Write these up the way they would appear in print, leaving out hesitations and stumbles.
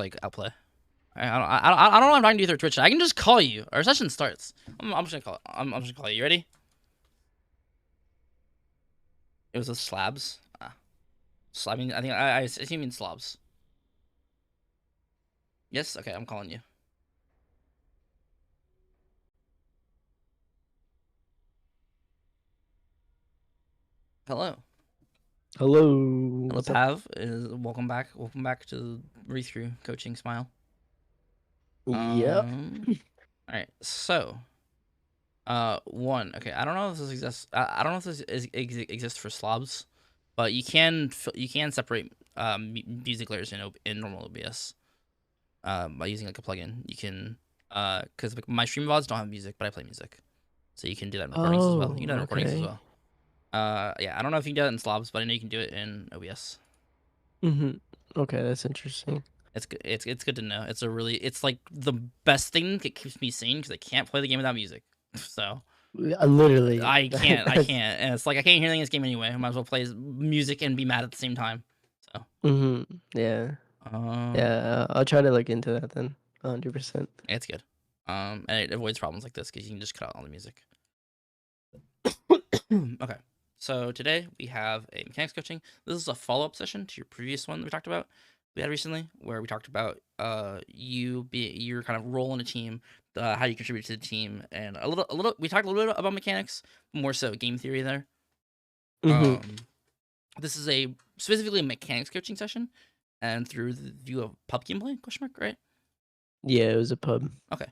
like outplay. I don't know what I'm talking to you through Twitch. I can just call you. Our session starts. I'm just gonna call. I'm just gonna call you. You ready? It was the slabs. I mean, I assume you mean slobs. Yes. Okay, I'm calling you. Hello. Hello. Hello, Pav. Welcome back. Welcome back to wrthcrw coaching. Smile. Yep. All right. So, one. Okay. I don't know if this exists. I don't know if this exists for slobs, but you can separate music layers in normal OBS by using like a plugin. You can because my stream VODs don't have music, but I play music, so you can do that in recordings as well. You can do that in recordings as well. Yeah. I don't know if you can do that in slobs, but I know you can do it in OBS. Okay, that's interesting. It's good. It's good to know. It's like the best thing that keeps me sane because I can't play the game without music. So Literally, I can't, and it's like I can't hear anything in this game anyway. I might as well play music and be mad at the same time. So yeah, yeah. I'll try to look into that then. 100%. It's good. And it avoids problems like this because you can just cut out all the music. Okay. So today we have a mechanics coaching. This is a follow-up session to your previous one that we had recently, where we talked about your kind of role in a team, how you contribute to the team, and a little. We talked a little bit about mechanics, more so game theory there. This is specifically a mechanics coaching session, and through the view of pub gameplay? Question mark, right? Yeah, it was a pub. Okay.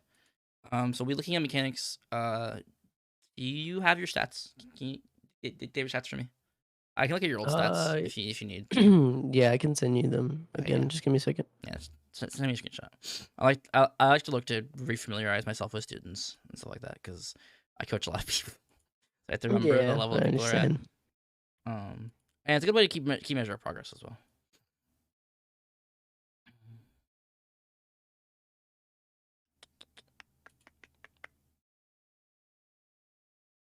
So we're looking at mechanics. Do you have your stats? Can you get your stats for me? I can look at your old stats if you need. Yeah, I can send you them again. Just give me a second. Yeah, send me a screenshot. I like to look to refamiliarize myself with students and stuff like that because I coach a lot of people. So I have to remember the level of people we're at. And it's a good way to keep measure of progress as well.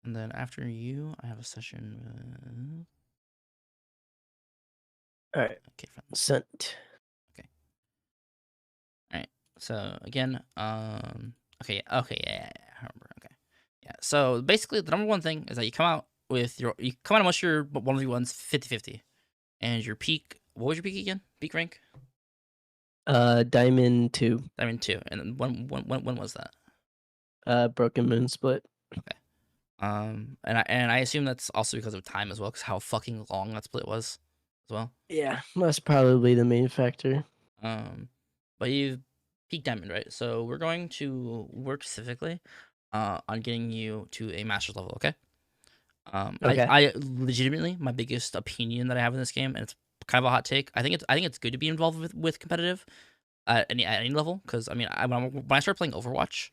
And then after you, I have a session with... All right. Okay, sent. Okay. All right. So again, okay, yeah, I remember. Okay, yeah. So basically, the number one thing is that you come out unless you're 1v1s 50-50, and your peak. What was your peak again? Peak rank? Diamond 2. Diamond 2. And then when was that? Broken Moon split. Okay. And I assume that's also because of time as well, because how fucking long that split was as well. Yeah, that's probably the main factor. But you peak diamond, right? So we're going to work specifically on getting you to a master's level, okay? Okay. I legitimately, my biggest opinion that I have in this game, and it's kind of a hot take. I think it's good to be involved with competitive at any level, because I mean, when I started playing Overwatch,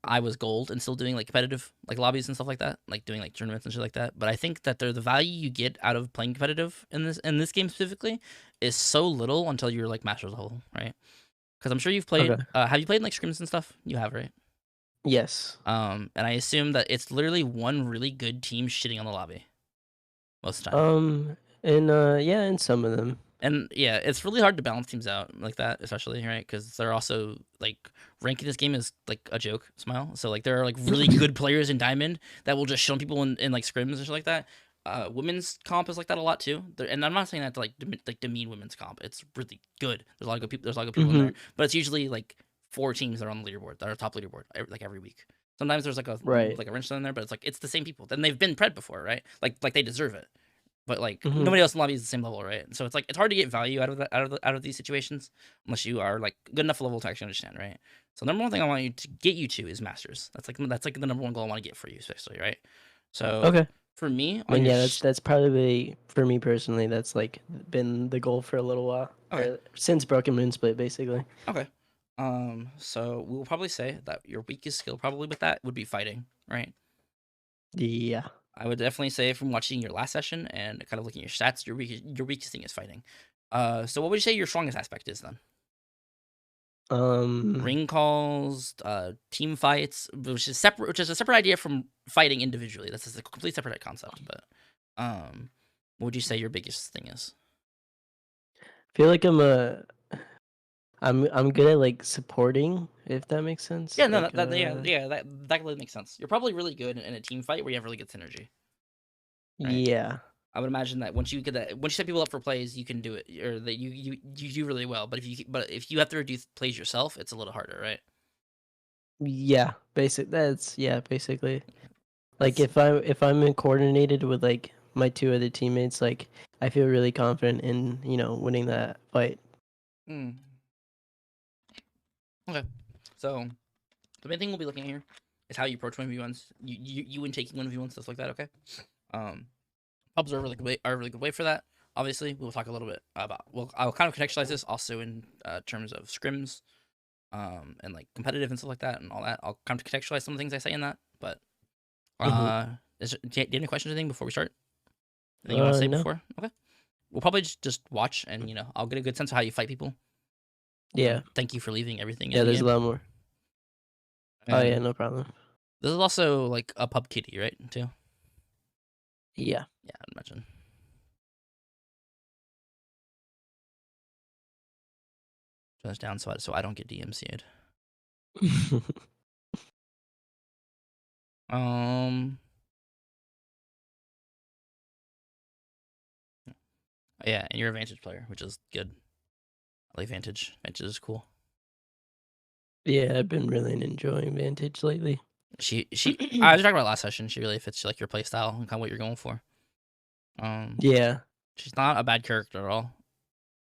I was gold and still doing like competitive like lobbies and stuff like that, like doing like tournaments and shit like that. But I think that the value you get out of playing competitive in this game specifically is so little until you're like master's level, right? Because I'm sure you've played. Okay. Have you played like scrims and stuff? You have, right? Yes. And I assume that it's literally one really good team shitting on the lobby most of the time. And yeah, and some of them. And yeah, it's really hard to balance teams out like that, especially, right? Because they're also like ranking this game is like a joke. Smile. So like there are like really good players in Diamond that will just shit on people in like scrims and shit like that. Women's comp is like that a lot too. And I'm not saying that to like demean women's comp. It's really good. There's a lot of good people. There's a lot of good people in there. But it's usually like 4 teams that are on the leaderboard, that are top leaderboard, like every week. Sometimes there's like a wrench in there, but it's the same people. Then they've been pred before, right? Like they deserve it. But like nobody else in the lobby is the same level, right? So it's like it's hard to get value out of these situations unless you are like good enough level to actually understand, right? So the number one thing I want you to get you to is masters. That's like the number one goal I want to get for you, especially, right? So okay. For me, I mean, yeah, that's probably for me personally. That's like been the goal for a little while, since Broken Moon split, basically. Okay. So we'll probably say that your weakest skill probably with that would be fighting, right? Yeah. I would definitely say from watching your last session and kind of looking at your stats, your weakest thing is fighting. So what would you say your strongest aspect is then? Ring calls, team fights, which is a separate idea from fighting individually. That's a complete separate concept. But what would you say your biggest thing is? I feel like I'm a I'm good at like supporting, if that makes sense. Yeah, no, Like that completely makes sense. You're probably really good in a team fight where you have really good synergy, right? yeah. I would imagine that once you get that, once you set people up for plays, you can do it, or that you do really well. But if you have to do plays yourself, it's a little harder, right? Yeah, basically. Like That's if I'm coordinated with like my two other teammates, like I feel really confident in, winning that fight. mm. Okay. So the main thing we'll be looking at here is how you approach 1v1s. You and taking 1v1s, stuff like that. Okay. Um, pubs are a really good way for that. Obviously, we'll talk a little bit about. Well, I'll kind of contextualize this also in terms of scrims, and like competitive and stuff like that, and all that. I'll kind of contextualize some of the things I say in that. But Hmm. do you have any questions or anything before we start? Anything you want to say No. before? Okay. We'll probably just watch, and I'll get a good sense of how you fight people. Yeah. Thank you for leaving everything in Yeah, the there's a game. lot more. Oh yeah, And no problem. this is also like a pub kitty, right? Too. Yeah. Yeah, I'd imagine. Turn this down so I don't get DMCA'd. Um. Yeah, and you're a Vantage player, which is good. I like Vantage. Vantage is cool. Yeah, I've been really enjoying Vantage lately. She I was talking about last session. She really fits like your play style and kind of what you're going for. Yeah. She's not a bad character at all.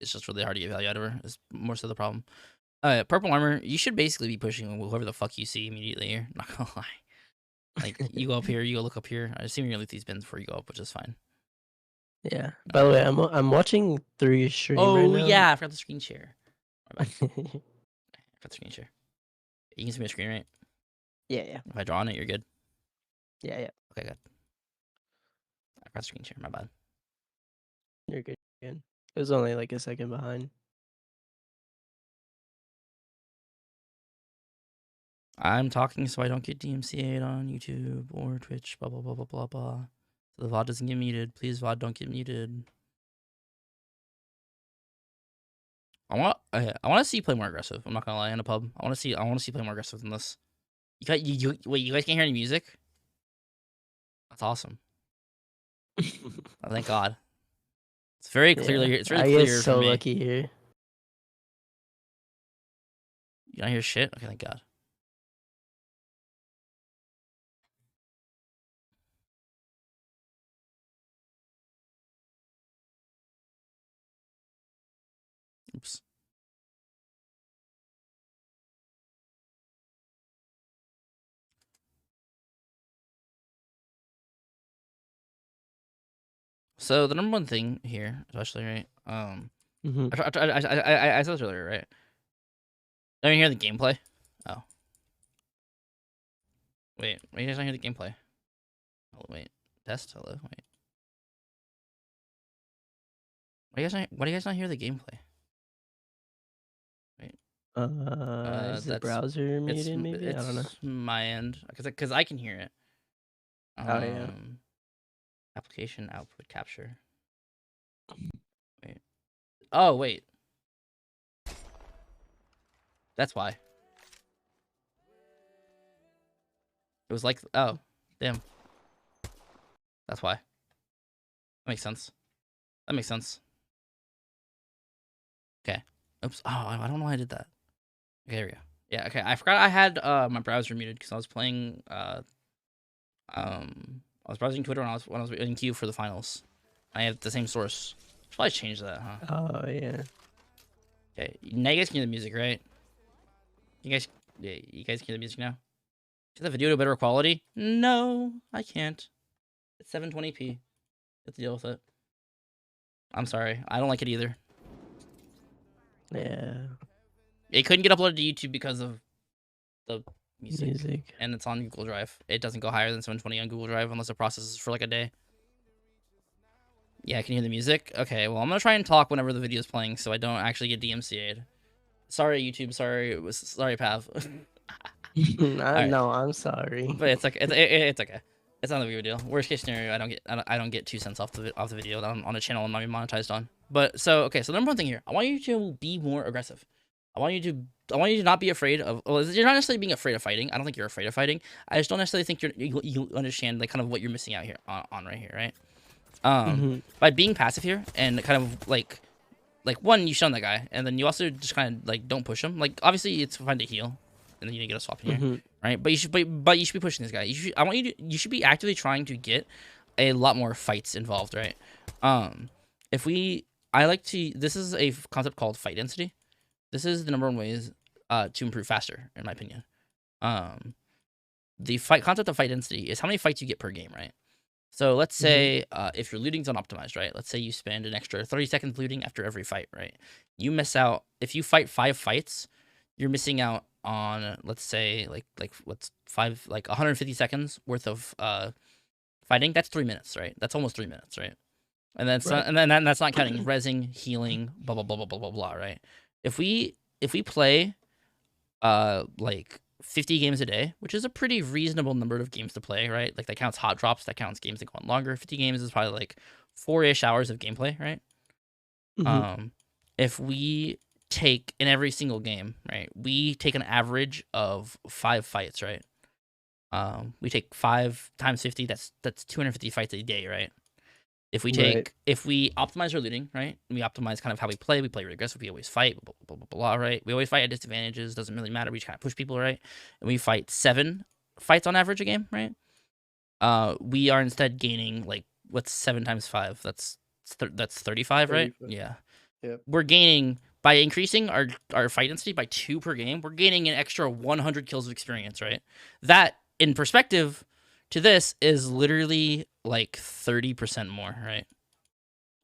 It's just really hard to get value out of her. Is more so the problem. Purple armor. You should basically be pushing whoever the fuck you see immediately here. Not gonna lie. Like you go up here, you go look up here. I assume you're gonna loot these bins before you go up, which is fine. Yeah. By the way, I'm watching through your stream right Oh now. yeah, I forgot the screen share. I forgot the screen share. You can see my screen, right? Yeah. If I draw on it, you're good. Yeah. Okay, good. I forgot the screen share. My bad. You're good. It was only like a second behind. I'm talking so I don't get DMCA'd on YouTube or Twitch. Blah blah blah blah blah blah. So the VOD doesn't get muted. Please, VOD, don't get muted. I want to see you play more aggressive. I'm not gonna lie. In a pub, I want to see you play more aggressive than this. Wait. You guys can't hear any music? That's awesome. Oh, thank God. It's very clearly. Yeah. It's really I get clear for so me. lucky here. You don't hear shit. Okay, thank God. Oops. So the number one thing here, especially right, Hmm. I said this earlier, right? Don't you hear the gameplay? Oh, wait, you guys don't hear the gameplay? Oh, wait, test. Hello, wait. Why do you guys not hear the gameplay? Wait, Is the browser muted? Maybe I don't know. it's my end because I can hear it. Oh yeah. Application output capture. Wait. Oh wait, that's why. It was like, oh, damn. That's why. That makes sense. That makes sense. Okay. Oops. Oh, I don't know why I did that. Okay, there we go. Yeah. Okay. I forgot I had my browser muted because I was playing I was browsing Twitter when I was in queue for the finals. I had the same source. Should probably change that, huh? Oh yeah. Okay. Now you guys can hear the music, right? Yeah, you guys can hear the music now. Is the video to better quality? No, I can't. It's 720p. You have to deal with it. I'm sorry. I don't like it either. Yeah. It couldn't get uploaded to YouTube because of the Music. and it's on Google Drive. It doesn't go higher than 720 on Google Drive unless it processes for like a day. Yeah, I can hear the music. Okay, well, I'm gonna try and talk whenever the video is playing, so I don't actually get DMCA'd. Sorry, YouTube. Sorry, Pav. All right, No, I'm sorry. but it's okay. It's okay. It's not a big deal. Worst case scenario, I don't get 2 cents off the video that I'm on a channel I'm not even monetized on. But so okay, so the number one thing here, I want you to be more aggressive. I want you to not be afraid of. Well, you're not necessarily being afraid of fighting. I don't think you're afraid of fighting. I just don't necessarily think you understand like kind of what you're missing out here on right here, right? Mm-hmm. By being passive here and kind of like one, you stun that guy, and then you also just kind of like don't push him. Like obviously it's fine to heal, and then you get a swap in here, Mm-hmm. right? But you should be pushing this guy. I want you should be actively trying to get a lot more fights involved, right? If we I like to this is a concept called fight density. This is the number one ways to improve faster, in my opinion. Um, the fight concept of fight density is how many fights you get per game, right? So let's Mm-hmm. say if your looting's unoptimized, right? Let's say you spend an extra 30 seconds looting after every fight, right? You miss out if you fight 5 fights, you're missing out on let's say like what's 150 seconds worth of fighting. That's 3 minutes, right? That's almost 3 minutes, right? And then Right. that's not counting rezzing, healing, blah blah blah blah blah blah blah, right? If we play like 50 games a day, which is a pretty reasonable number of games to play, right? Like that counts hot drops, that counts games that go on longer. 50 games is probably like 4-ish hours of gameplay, right? Mm-hmm. Um if we take in every single game, right? We take an average of 5 fights, right? We take 5 times 50, that's 250 fights a day, right? Right. If we optimize our looting, right? And we optimize kind of how we play really aggressive, we always fight, blah, blah, blah, blah, blah, right? We always fight at disadvantages, doesn't really matter. We just kind of push people, right? And we fight 7 fights on average a game, right? We are instead gaining like what's 7 times 5? That's 35, right? 35. Yeah. Yep. We're gaining by increasing our fight density by 2 per game, we're gaining an extra 100 kills of experience, right? That in perspective to this is literally like 30% more, right?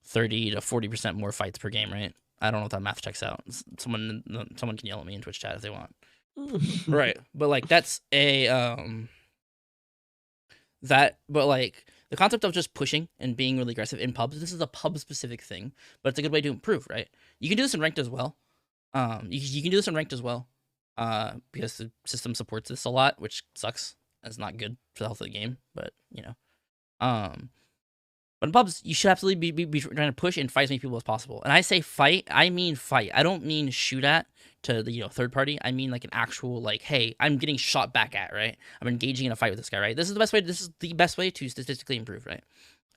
30 to 40% more fights per game, right? I don't know if that math checks out. Someone can yell at me in Twitch chat if they want. Right. But like that's a that but like the concept of just pushing and being really aggressive in pubs, this is a pub specific thing, but it's a good way to improve, right? You can do this in ranked as well. You can do this in ranked as well. Because the system supports this a lot, which sucks. It's not good for the health of the game, but you know. Um But in pubs, you should absolutely be trying to push and fight as many people as possible. And I say fight, I mean fight. I don't mean shoot at to the third party. I mean like an actual like, hey, I'm getting shot back at, right? I'm engaging in a fight with this guy, right? This is the best way. This is the best way to statistically improve, right?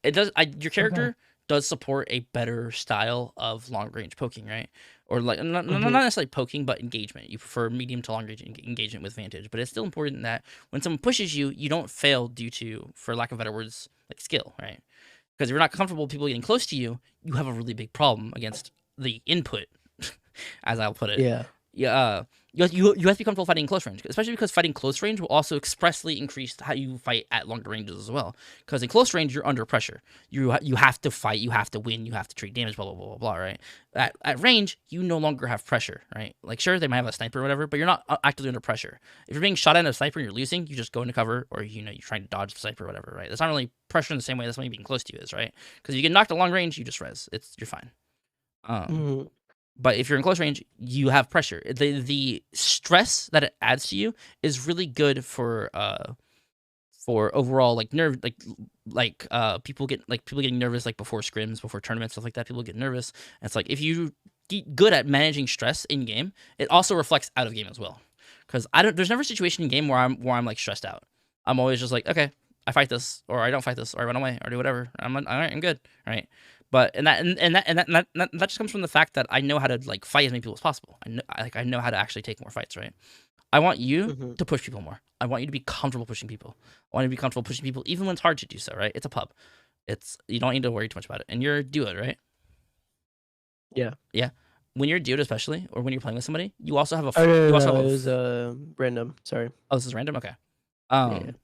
It does. Your Okay. character does support a better style of long range poking, right? Or like not Mm-hmm. necessarily poking, but engagement. You prefer medium to long range engagement with Vantage, but it's still important that when someone pushes you, you don't fail due to, for lack of better words, like skill, right? Because if you're not comfortable with people getting close to you, you have a really big problem against the input, as I'll put it. Yeah. Yeah, you have to be comfortable fighting in close range, especially because fighting close range will also expressly increase how you fight at longer ranges as well. Because in close range, you're under pressure. You have to fight, you have to win, you have to trade damage, blah blah blah blah blah. Right? At range, you no longer have pressure. Right? Like sure, they might have a sniper or whatever, but you're not actively under pressure. If you're being shot at a sniper and you're losing, you just go into cover, or you're trying to dodge the sniper or whatever. Right? That's not really pressure in the same way that somebody being close to you is. Right? Because you get knocked at long range, you just res. You're fine. Um, Mm-hmm. but if you're in close range, you have pressure. The stress that it adds to you is really good for overall like nerve people getting nervous like before scrims, before tournaments, stuff like that. People get nervous. And it's like if you get good at managing stress in game, it also reflects out of game as well. Because I don't there's never a situation in game where I'm like stressed out. I'm always just like, okay, I fight this, or I don't fight this, or I run away, or do whatever. All right, I'm good. Right. But that just comes from the fact that I know how to like fight as many people as possible. I know how to actually take more fights, right? I want you Mm-hmm. to push people more. I want you to be comfortable pushing people. I want you to be comfortable pushing people even when it's hard to do so, right? It's a pub. You don't need to worry too much about it. And you're a duo, right? Yeah. Yeah. When you're a dude, especially, or when you're playing with somebody, you also have a Oh no, you no, also no. have It was random. Sorry. oh, this is random. Okay. Yeah. Yeah. Um,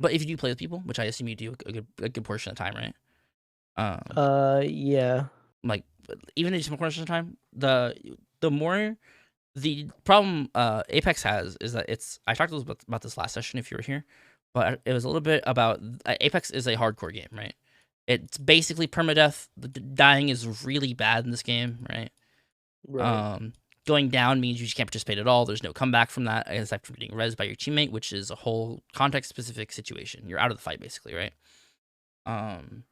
but if you do play with people, which I assume you do a good portion of the time, right? Um, Yeah. like even if you portion of the time, the more the problem Apex has is that I talked a little bit about this last session if you were here, but it was a little bit about Apex is a hardcore game, right? It's basically permadeath. The dying is really bad in this game, right? Right. Um, Going down means you just can't participate at all. There's no comeback from that, except for getting rezzed by your teammate, which is a whole context-specific situation. You're out of the fight, basically, right? Um,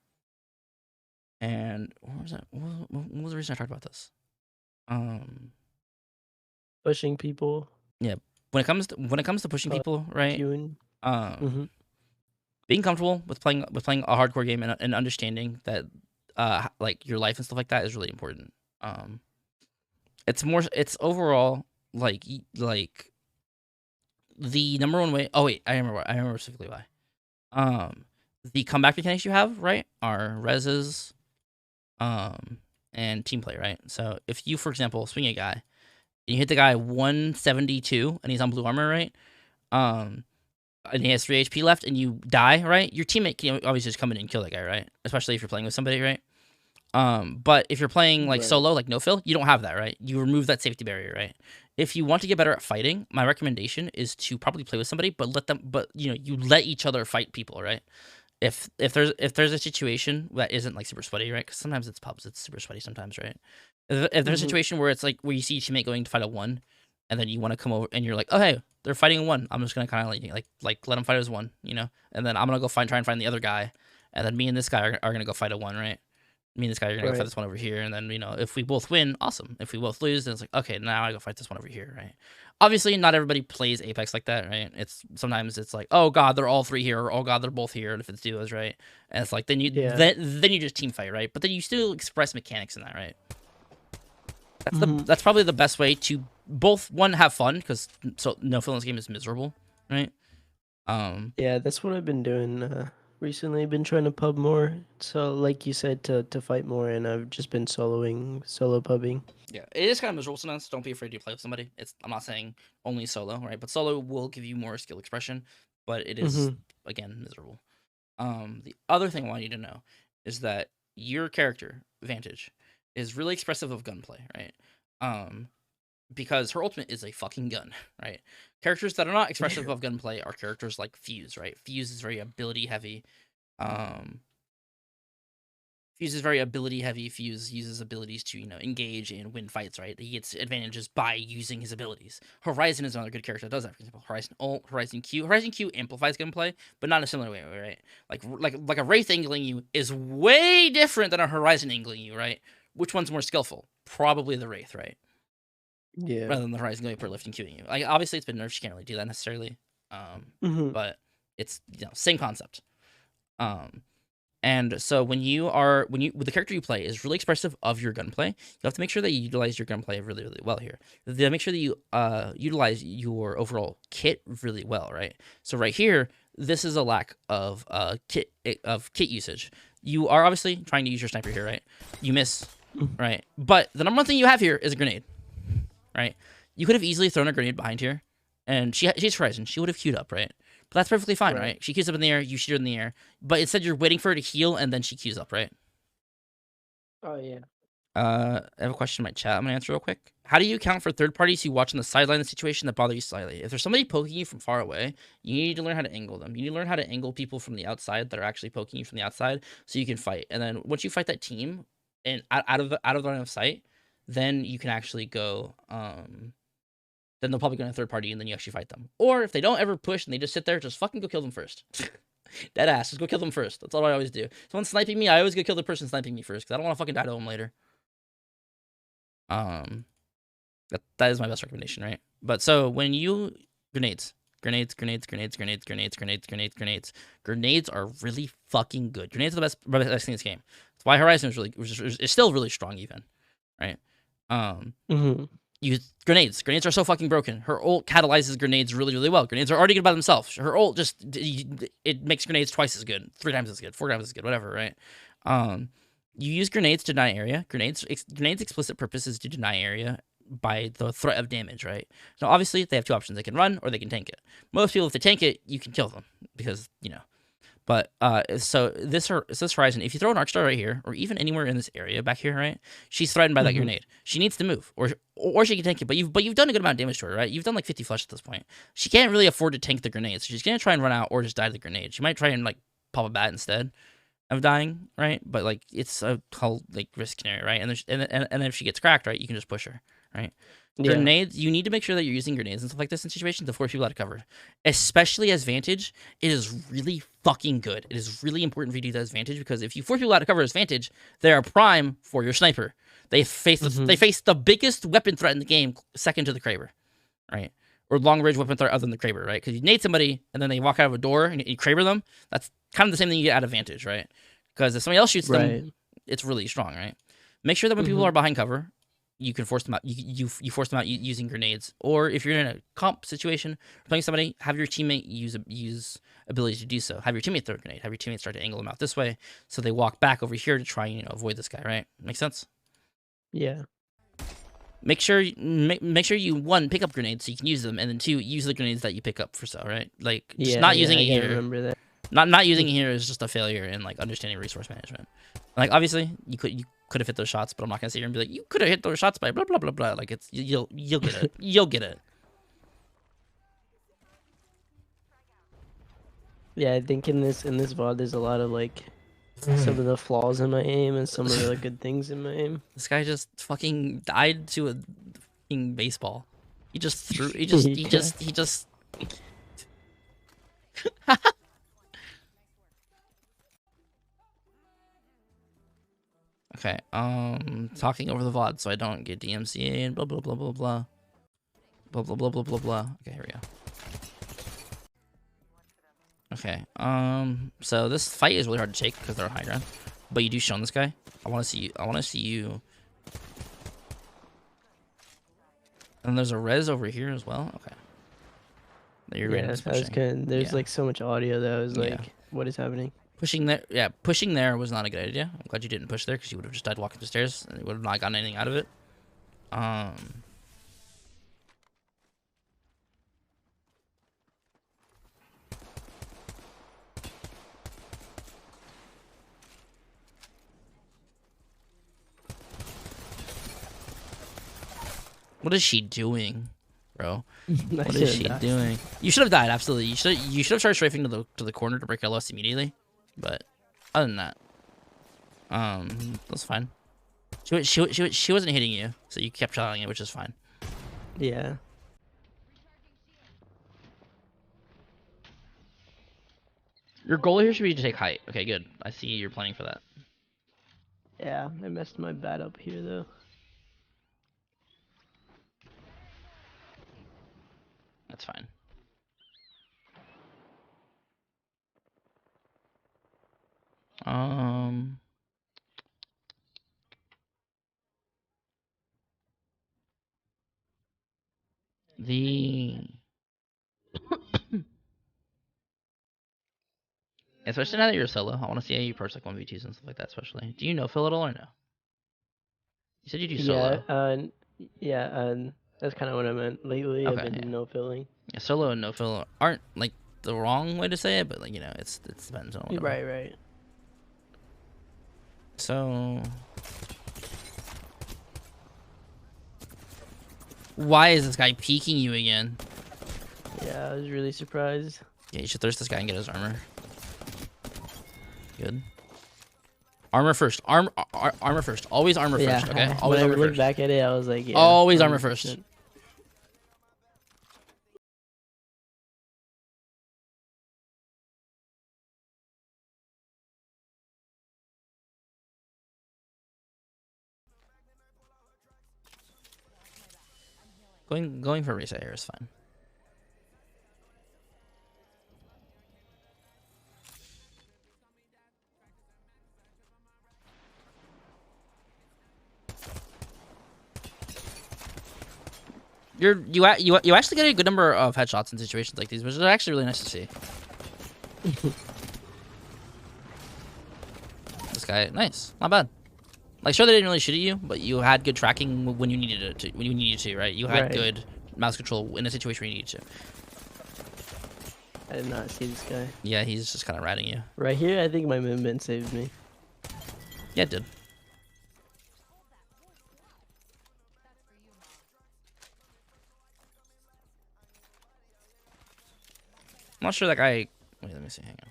and what was that? What was the reason I talked about this? Um, pushing people, Yeah. When it comes to pushing people, right? queuing. Um, Mm-hmm. being comfortable with playing a hardcore game and understanding that like your life and stuff like that is really important. Um, it's overall like the number one way. Oh wait, I remember specifically why. Um, the comeback mechanics you have, right, are reses, and team play, right? So if you, for example, swing a guy and you hit the guy 172 and he's on blue armor, right? Um, and he has 3 HP left and you die, right? Your teammate can obviously just come in and kill that guy, right? Especially if you're playing with somebody, right? But if you're playing like Right. solo, like no fill, you don't have that, right? You remove that safety barrier, right? If you want to get better at fighting, my recommendation is to probably play with somebody, but you let each other fight people, right? If there's a situation that isn't like super sweaty, right? Because sometimes it's pubs, it's super sweaty sometimes, right? If there's a Mm-hmm. situation where it's like where you see your teammate going to fight a one, and then you want to come over and you're like, oh hey, they're fighting a one. I'm just gonna kind of like let them fight as one, you know? And then I'm gonna go try and find the other guy, and then me and this guy are gonna go fight a one, right? Me and this guy are gonna go fight Right. this one over here, and then if we both win, awesome. If we both lose, then it's like okay, now I go fight this one over here, right? Obviously, not everybody plays Apex like that, right? Sometimes it's like, oh god, they're all three here, or oh god, they're both here, and if it's duos, right? And it's like Yeah. then you just team fight, right? But then you still express mechanics in that, right? Mm-hmm. That's probably the best way to both one have fun because so no fill in this game is miserable, right? Yeah, that's what I've been doing recently. I've been trying to pub more. So, like you said, to fight more, and I've just been solo pubbing. Yeah, it is kind of miserable sometimes. So don't be afraid to play with somebody. I'm not saying only solo, right? But solo will give you more skill expression, but it is Mm-hmm. again miserable. The other thing I want you to know is that your character Vantage is really expressive of gunplay, right? Um, because her ultimate is a fucking gun, right? Characters that are not expressive of gunplay are characters like Fuse, right? Fuse is very ability heavy. Um, Fuse is very ability heavy. Fuse uses abilities to, engage and win fights, right? He gets advantages by using his abilities. Horizon is another good character that does that. For example, Horizon Ult, Horizon Q. Horizon Q amplifies gunplay, but not in a similar way, right? Like a Wraith angling you is way different than a Horizon angling you, right? Which one's more skillful? Probably the Wraith, right? Yeah. Rather than the Horizon going per lifting queuing you. Like obviously it's been nerfed, you can't really do that necessarily. Mm-hmm. But it's same concept. Um, and so with the character you play is really expressive of your gunplay, you have to make sure that you utilize your gunplay really, really well here. Then make sure that you utilize your overall kit really well, right? So right here, this is a lack of kit usage. You are obviously trying to use your sniper here, right? You miss, right? But the number one thing you have here is a grenade, right? You could have easily thrown a grenade behind here, and she's Horizon. She would have queued up, right? But that's perfectly fine, right? She queues up in the air, you shoot her in the air, but instead you're waiting for her to heal, and then she queues up, right? Oh yeah. I have a question in my chat I'm gonna answer real quick. How do you account for third parties who watch on the sideline of the situation that bother you slightly? If there's somebody poking you from far away, you need to learn how to angle them. You need to learn how to angle people from the outside that are actually poking you from the outside, so you can fight. And then once you fight that team and out of the line of sight, then you can actually go. Then they'll probably go to a third party, and then you actually fight them. Or if they don't ever push and they just sit there, just fucking go kill them first. Dead ass, just go kill them first. That's all I always do. Someone's sniping me, I always go kill the person sniping me first because I don't want to fucking die to them later. Um, that is my best recommendation, right? But so when you grenades are really fucking good. Grenades are the best thing in this game. That's why Horizon is still really strong, even, right? Mm-hmm. Use grenades. Grenades are so fucking broken. Her ult catalyzes grenades really, really well. Grenades are already good by themselves. Her ult it makes grenades twice as good, 3 times as good, 4 times as good, whatever, right? You use grenades to deny area. Grenades explicit purpose is to deny area by the threat of damage, right? Now, obviously, they have 2 options. They can run or they can tank it. Most people, if they tank it, you can kill them because, But so this Horizon, if you throw an arc star right here, or even anywhere in this area back here, right? She's threatened by that grenade. She needs to move, or she can tank it. But you've done a good amount of damage to her, right? You've done like 50 flush at this point. She can't really afford to tank the grenade, so she's gonna try and run out or just die to the grenade. She might try and like pop a bat instead of dying, right? But like it's a whole like risk scenario, right? And if she gets cracked, right, you can just push her, right? Yeah. Grenades, you need to make sure that you're using grenades and stuff like this in situations to force people out of cover. Especially as Vantage, it is really fucking good. It is really important for you to do that as Vantage because if you force people out of cover as Vantage, they are prime for your sniper. They face the biggest weapon threat in the game, second to the Kraber. right? Or long range weapon threat other than the Kraber, right? Because you nade somebody and then they walk out of a door and you Kraber them. That's kind of the same thing you get at advantage, right? Because if somebody else shoots them, it's really strong, right? Make sure that when people are behind cover, you can force them out. You force them out using grenades. Or if you're in a comp situation, playing somebody, have your teammate use ability to do so. Have your teammate throw a grenade. Have your teammate start to angle them out this way, so they walk back over here to try and avoid this guy. Right? Make sense? Yeah. Make sure you one pick up grenades so you can use them, and then two use the grenades that you pick up for sale. Right? Like just not using it here. I remember that. Not using it here is just a failure in like understanding resource management. Like obviously you could have hit those shots, but I'm not gonna sit here and be like you could have hit those shots by blah blah blah blah. Like it's you'll get it. You'll get it. Yeah, I think in this VOD there's a lot of like some of the flaws in my aim and some of the good things in my aim. This guy just fucking died to a fucking baseball. He just threw. He just. Okay. Talking over the VOD so I don't get DMCA and blah blah blah blah blah. Blah blah blah blah blah blah. Okay, here we go. Okay. So this fight is really hard to take because they're on high ground, but you do show this guy. I want to see you. I want to see you. And there's a res over here as well. Okay. You're that was good. There's like so much audio that I was like, what is happening? Pushing there, pushing there was not a good idea. I'm glad you didn't push there because you would have just died walking the stairs and you would have not gotten anything out of it. What is she doing, bro? What is she doing? You should have died. Absolutely. You should have started strafing to the corner to break LS immediately. But other than that, that's fine. She wasn't hitting you, so you kept shotting it, which is fine. Yeah. Your goal here should be to take height. Okay, good. I see you're planning for that. Yeah, I messed my bat up here though. That's fine. Especially now that you're a solo, I want to see how you approach like 1v2s and stuff like that. Especially, do you know fill at all or no? You said you do solo. That's kind of what I meant. Lately, I've been no filling. Yeah, solo and no fill aren't like the wrong way to say it, but like it depends on whatever. Right. So, why is this guy peeking you again? Yeah, I was really surprised. Yeah, you should thirst this guy and get his armor. Good. Armor first. Armor first. Always armor first. Okay. Always armor first. When I looked back at it, I was like, yeah. Always armor first. Going for reset here is fine. You actually get a good number of headshots in situations like these, which is actually really nice to see. This guy, nice, not bad. Like, sure, they didn't really shoot at you, but you had good tracking when you needed it to. When you needed to, right? You had good mouse control in a situation where you needed to. I did not see this guy. Yeah, he's just kind of ratting you. Right here, I think my movement saved me. Yeah, it did. I'm not sure that guy. Wait, let me see. Hang on.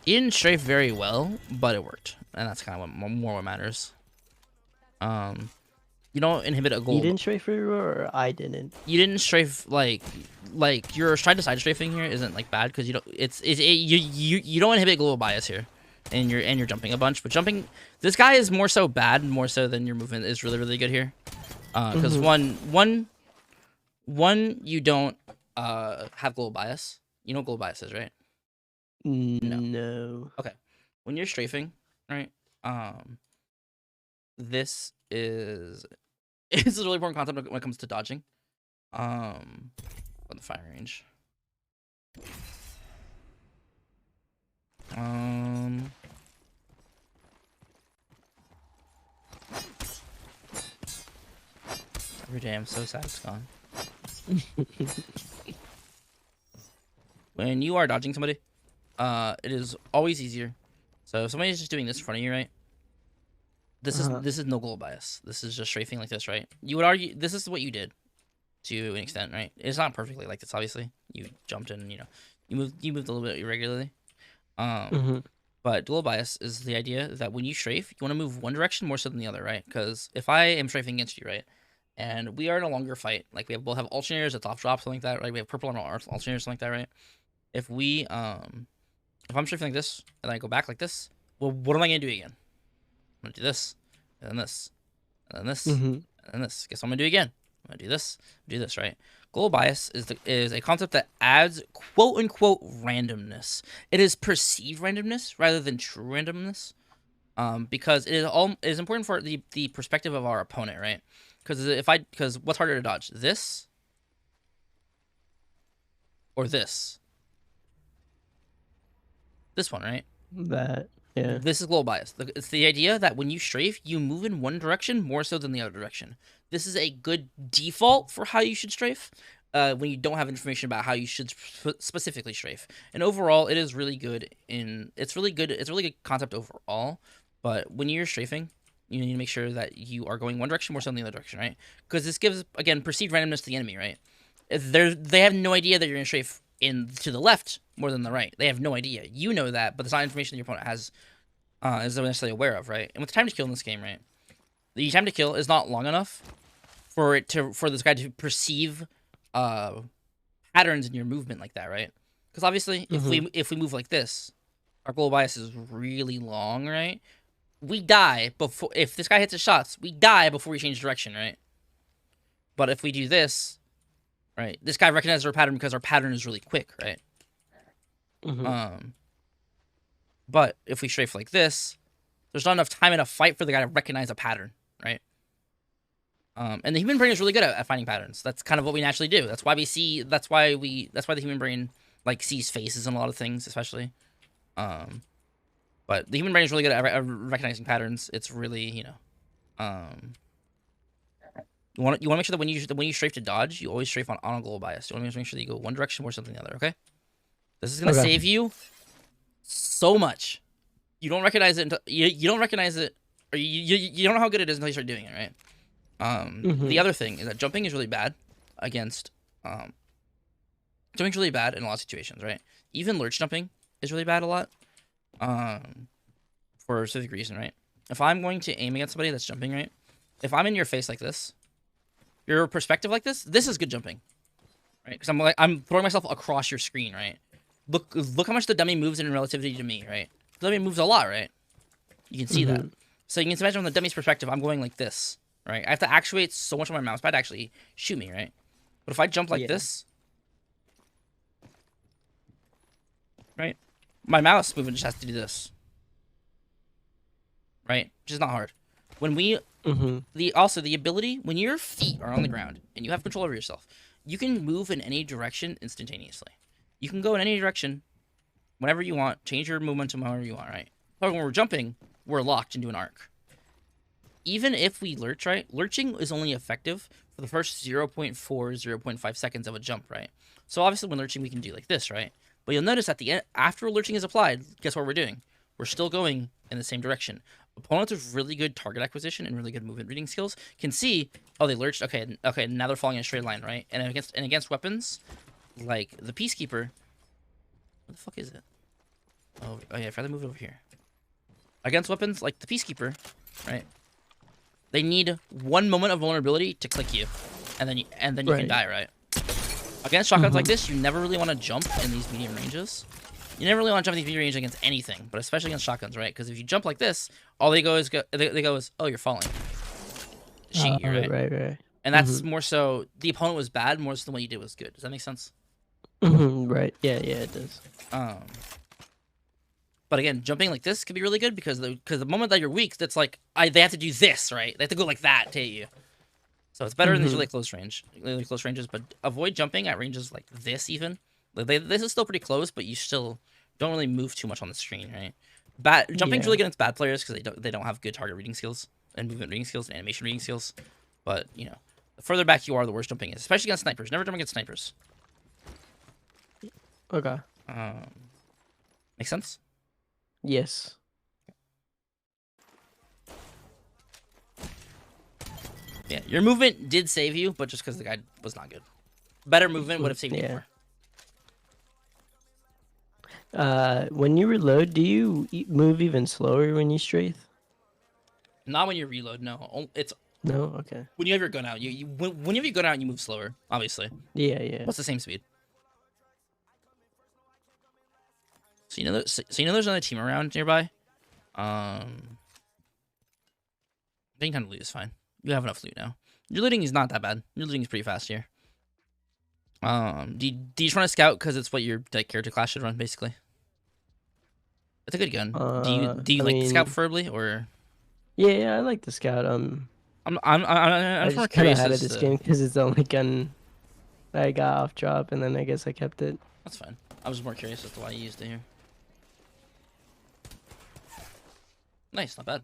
He didn't strafe very well, but it worked, and that's kind of what matters. You don't inhibit a goal. You didn't strafe very well, or I didn't. You didn't strafe like your side to side strafing here isn't like bad because you don't. You don't inhibit global bias here, and you're jumping a bunch. But jumping, this guy is more so bad, more so than your movement is really good here. Because one, you don't have global bias. You know what global bias is, right? No. Okay. When you're strafing, right? This is it's a really important concept when it comes to dodging. On the fire range. Every day I'm so sad it's gone. When you are dodging somebody, it is always easier. So if somebody's just doing this in front of you, right? This is no global bias. This is just strafing like this, right? You would argue this is what you did to an extent, right? It's not perfectly like this, obviously. You jumped in, you know, you moved a little bit irregularly. But global bias is the idea that when you strafe, you want to move one direction more so than the other, right? Because if I am strafing against you, right, and we are in a longer fight, like we both have alternators, a top drop, something like that, right? We have purple on our alternators, something like that, right? If we if I'm strafing like this and I go back like this, well, what am I gonna do again? I'm gonna do this, and then this, and then this, and then this. Guess what I'm gonna do again? I'm gonna do this, right? Global bias is a concept that adds quote unquote randomness. It is perceived randomness rather than true randomness, because it is important for the perspective of our opponent, right? Because what's harder to dodge, this or this? This one, right? That. Yeah. This is global bias. It's the idea that when you strafe, you move in one direction more so than the other direction. This is a good default for how you should strafe when you don't have information about how you should specifically strafe. And overall, it is really good. It's really good. It's a really good concept overall. But when you're strafing, you need to make sure that you are going one direction more so than the other direction, right? Because this gives, again, perceived randomness to the enemy, right? They have no idea that you're going to strafe to the left more than the right. They have no idea. You know that, but it's not information that your opponent has is necessarily aware of, right? And with the time to kill in this game, right, the time to kill is not long enough for this guy to perceive patterns in your movement like that, right? Because obviously, if we move like this, our global bias is really long, right? We die before, if this guy hits his shots, we die before we change direction, right? But if we do this, right, this guy recognizes our pattern because our pattern is really quick, right? But if we strafe like this, there's not enough time in a fight for the guy to recognize a pattern, right? And the human brain is really good at finding patterns. That's kind of what we naturally do. That's why that's why the human brain like sees faces in a lot of things, especially. But the human brain is really good at recognizing patterns. It's really, you want to make sure that when you strafe to dodge, you always strafe on a global bias. You want to make sure that you go one direction more something than the other. Okay, this is gonna save you so much. You don't recognize it until you don't recognize it, or you don't know how good it is until you start doing it, right? The other thing is that jumping is really bad against jumping's really bad in a lot of situations, right? Even lurch jumping is really bad a lot. For a specific reason, right? If I'm going to aim against somebody that's jumping, right? If I'm in your face like this, your perspective like this is good jumping, right? Because I'm throwing myself across your screen, right? Look how much the dummy moves in relativity to me, right? The dummy moves a lot, right? You can see that. So you can imagine from the dummy's perspective, I'm going like this, right? I have to actuate so much on my mouse pad to actually shoot me, right? But if I jump like this, right? My mouse movement just has to do this, right? Which is not hard. When we the ability when your feet are on the ground and you have control over yourself, you can move in any direction instantaneously. You can go in any direction whenever you want, change your momentum however you want, right? But when we're jumping, we're locked into an arc. Even if we lurch, right? Lurching is only effective for the first 0.4, 0.5 seconds of a jump, right? So obviously when lurching we can do like this, right? But you'll notice at the end, after lurching is applied, guess what we're doing? We're still going in the same direction. Opponents with really good target acquisition and really good movement reading skills can see, oh, they lurched. Okay, now they're falling in a straight line, right? And against weapons like the Peacekeeper, where the fuck is it? Oh yeah, I'd rather move it over here. Against weapons like the Peacekeeper, right? They need one moment of vulnerability to click you, and then you can die, right? Against shotguns like this, you never really want to jump in these medium ranges, You never really want to jump in the range against anything, but especially against shotguns, right? Because if you jump like this, all they go is oh, you're falling. Shoot you, right? Right. And that's more so the opponent was bad, more so than what you did was good. Does that make sense? Right. Yeah, it does. But again, jumping like this could be really good because the moment that you're weak, that's like they have to do this, right? They have to go like that to hit you. So it's better in these really close ranges, but avoid jumping at ranges like this even. This is still pretty close, but you still don't really move too much on the screen, right? Jumping's really good against bad players because they don't have good target reading skills and movement reading skills and animation reading skills. But you know, the further back you are, the worse jumping is, especially against snipers. Never jump against snipers. Okay. Make sense? Yes. Yeah, your movement did save you, but just because the guy was not good. Better movement would have saved you more. When you reload, do you move even slower when you strafe? Not when you reload, no. It's no, okay. When you have your gun out, when you have your gun out, you move slower, obviously. Yeah. What's the same speed? So you know there's another team around nearby. I think time to loot is fine. You have enough loot now. Your looting is not that bad. Your looting is pretty fast here. Do you just want to scout because it's what your character class should run, basically? It's a good gun. Do you like the scout preferably, or? Yeah, I like the scout. I'm just kind of hated this game because it's the only gun I got off drop, and then I guess I kept it. That's fine. I was more curious as to why you used it here. Nice, not bad.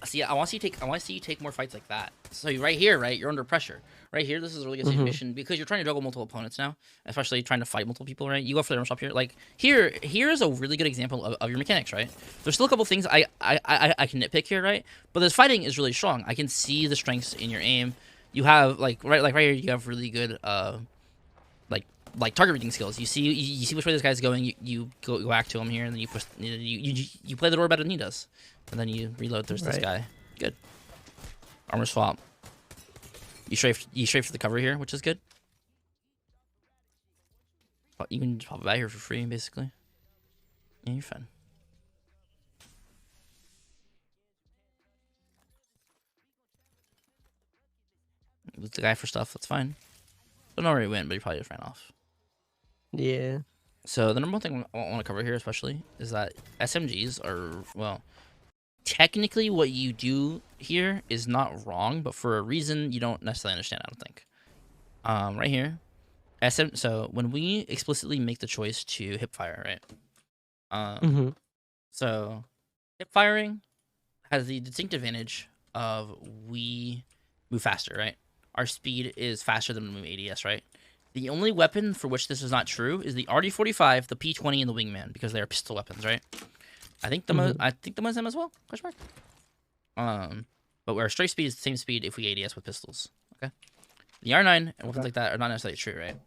See, I want to see you take more fights like that. So right here, right, you're under pressure. Right here, this is a really good situation because you're trying to juggle multiple opponents now, especially trying to fight multiple people, right? You go for the round shop here. Like here is a really good example of your mechanics, right? There's still a couple things I can nitpick here, right? But this fighting is really strong. I can see the strengths in your aim. You have right here, you have really good like target reading skills. You see which way this guy's going. You go back to him here, and then you push. You play the door better than he does, and then you reload. There's this guy. Good. Armor swap. You strafe for the cover here, which is good. You can just pop it back here for free, basically. Yeah, you're fine. Loot the guy for stuff. That's fine. Don't know where he went, but he probably just ran off. Yeah. So the number one thing I want to cover here, especially, is that SMGs are, well, technically what you do here is not wrong, but for a reason you don't necessarily understand, I don't think. Right here, so when we explicitly make the choice to hip fire, right? So hip firing has the distinct advantage of we move faster, right? Our speed is faster than we move ADS, right? The only weapon for which this is not true is the RD-45, the P-20, and the Wingman, because they are pistol weapons, right? I think the Muslim as well. Question mark. But our straight speed is the same speed if we ADS with pistols. Okay. The R9 and weapons like that are not necessarily true, right?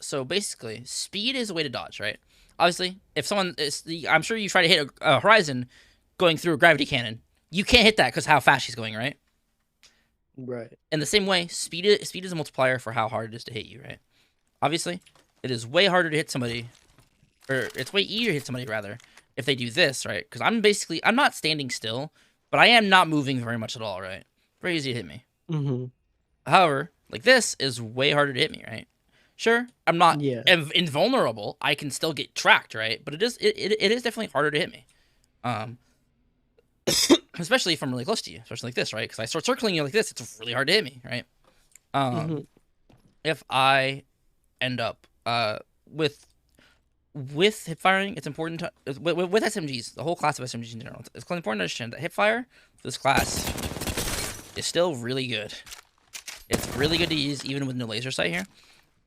So basically, speed is a way to dodge, right? Obviously, if someone I'm sure you try to hit a horizon going through a gravity cannon, you can't hit that because how fast she's going, right? Right. In the same way, speed is a multiplier for how hard it is to hit you, right? Obviously, it is way harder to hit somebody, or it's way easier to hit somebody, rather, if they do this, right? Because I'm not standing still, but I am not moving very much at all, right? Very easy to hit me. However, like this is way harder to hit me, right? Sure, I'm not invulnerable. I can still get tracked, right? But it is definitely harder to hit me. Especially if I'm really close to you, especially like this, right? Because I start circling you like this, it's really hard to hit me, right? If I end up with hip firing, it's important to with SMGs, the whole class of SMGs in general. It's important to understand that hip fire for this class is still really good. It's really good to use even with no laser sight here.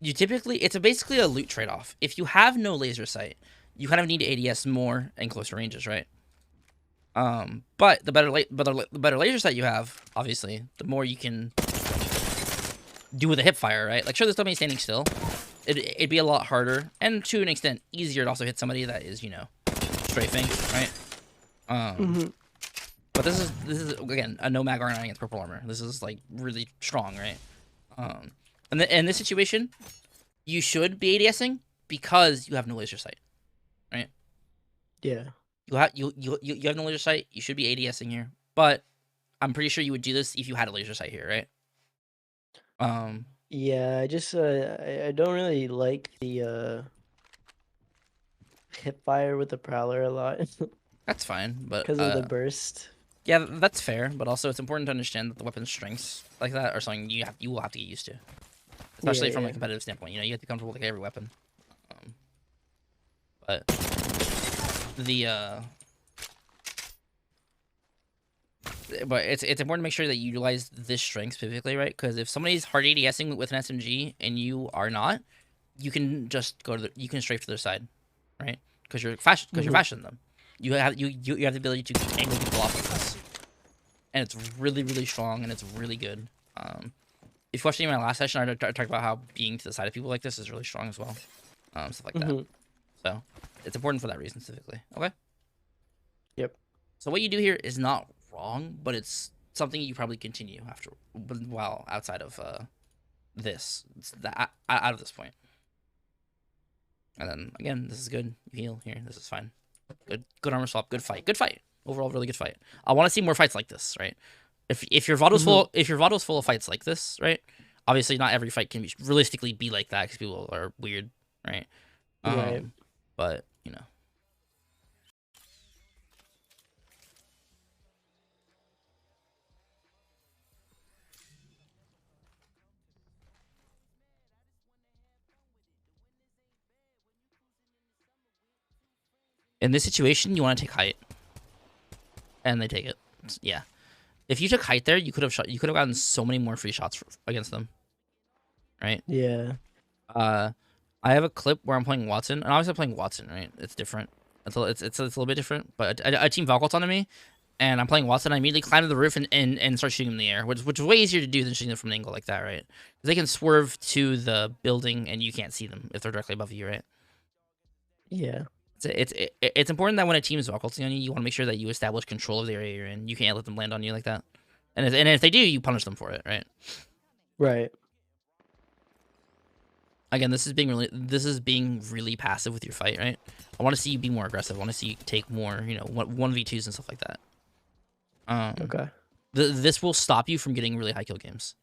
It's basically a loot trade-off. If you have no laser sight, you kind of need to ADS more in closer ranges, right? But the better laser sight you have, obviously, the more you can do with a hip fire, right? Like, sure, there's still me standing still. It'd be a lot harder, and to an extent, easier to also hit somebody that is, strafing, right? But this is again a no mag R9 against purple armor. This is like really strong, right? And in this situation, you should be ADSing because you have no laser sight, right? Yeah. You have no laser sight. You should be ADSing here, but I'm pretty sure you would do this if you had a laser sight here, right? Yeah, I just I don't really like the hip fire with the prowler a lot That's fine, but because of the burst. yeah, that's fair. But also, it's important to understand that the weapon strengths like that are something you will have to get used to, especially from a competitive standpoint. You know, you have to be comfortable with every weapon. But the but it's important to make sure that you utilize this strength specifically, right? Because if somebody's hard ADSing with an SMG and you are not, you can just you can strafe to their side, right? Because you're faster than them. You have the ability to angle people off of this, and it's really strong and it's really good. If you watched any of my last session, I talked about how being to the side of people like this is really strong as well, stuff like that. So it's important for that reason specifically. Okay. Yep. So what you do here is not wrong, but it's something you probably continue after while outside of this. It's out of this point. And then again, this is good. You heal here. This is fine. Good armor swap. Good fight. Good fight. Overall, really good fight. I want to see more fights like this, right? If your VOD was full of fights like this, right? Obviously, not every fight can realistically be like that because people are weird, right? Right. But you know. In this situation, you want to take height, and they take it. Yeah. If you took height there, you could have gotten so many more free shots against them, right? Yeah. I have a clip where I'm playing Watson, and obviously I'm playing Watson, right? It's different. It's a little bit different. But a team Valkyl's onto me, and I'm playing Watson. I immediately climb to the roof and start shooting him in the air, which is way easier to do than shooting them from an angle like that, right? Because they can swerve to the building, and you can't see them if they're directly above you, right? Yeah. It's important that when a team is Valkyl's on you, you want to make sure that you establish control of the area you're in. You can't let them land on you like that. And if they do, you punish them for it, right? Right. Again, this is being really passive with your fight, right? I want to see you be more aggressive. I want to see you take more, 1v2s and stuff like that. Okay. This will stop you from getting really high kill games.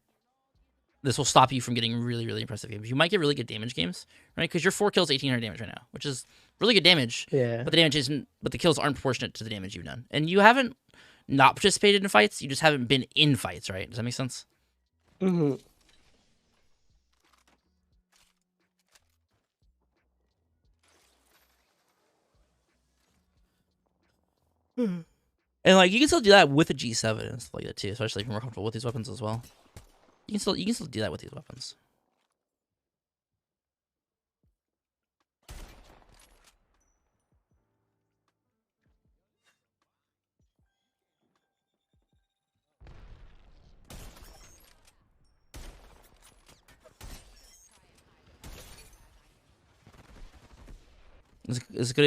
This will stop you from getting really impressive games. You might get really good damage games, right? Because your 4 kills, 1800 damage right now, which is really good damage. Yeah. But the kills aren't proportionate to the damage you've done. And you haven't not participated in fights. You just haven't been in fights, right? Does that make sense? Mm-hmm. And like you can still do that with a G7 and stuff like that too, especially if you're more comfortable with these weapons as well. You can still do that with these weapons. It's good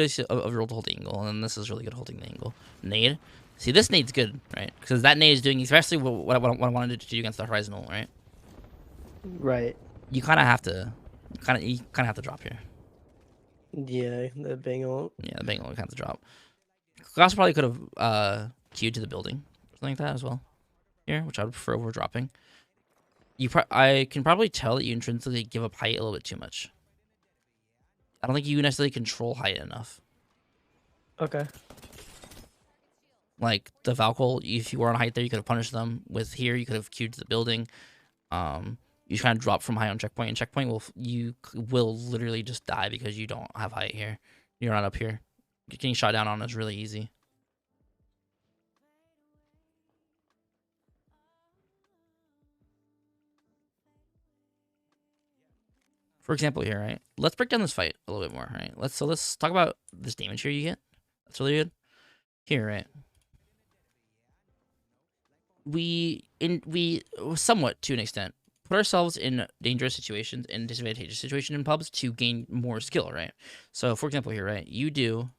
if of your holding angle, and this is really good holding the angle. Nade. See, this nade's good, right? Because that nade is doing exactly what I wanted to do against the Horizon ult, right? Right. You kind of have to, drop here. Yeah, the bang ult. Yeah, the bang ult kind of have to drop. Glass probably could have queued to the building, something like that as well. Here, which I would prefer over dropping. I can probably tell that you intrinsically give up height a little bit too much. I don't think you necessarily control height enough. Okay. Like the Valkyl, if you were on height there, you could have punished them. With here, you could have queued to the building. You kind of drop from high on checkpoint, and checkpoint you will literally just die because you don't have height here. You're not up here. Getting shot down on is really easy. For example, here, right? Let's break down this fight a little bit more, right? Let's talk about this damage here you get. That's really good. Here, right? We somewhat, to an extent, put ourselves in dangerous situations and disadvantageous situations in pubs to gain more skill, right? So, for example, here, right? Your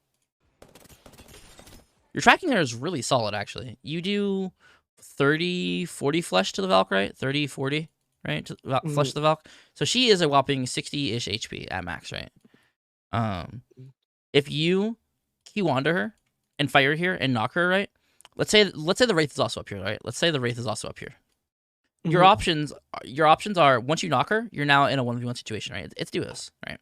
tracking there is really solid, actually. You do 30, 40 flesh to the Valk, right? 30, 40. right? Flush the Valk. So she is a whopping 60-ish HP at max, right? If you Q onto her and fire here and knock her, right? Let's say the Wraith is also up here, right? Let's say the Wraith is also up here. Your options are once you knock her, you're now in a 1v1 situation, right? It's duos, right?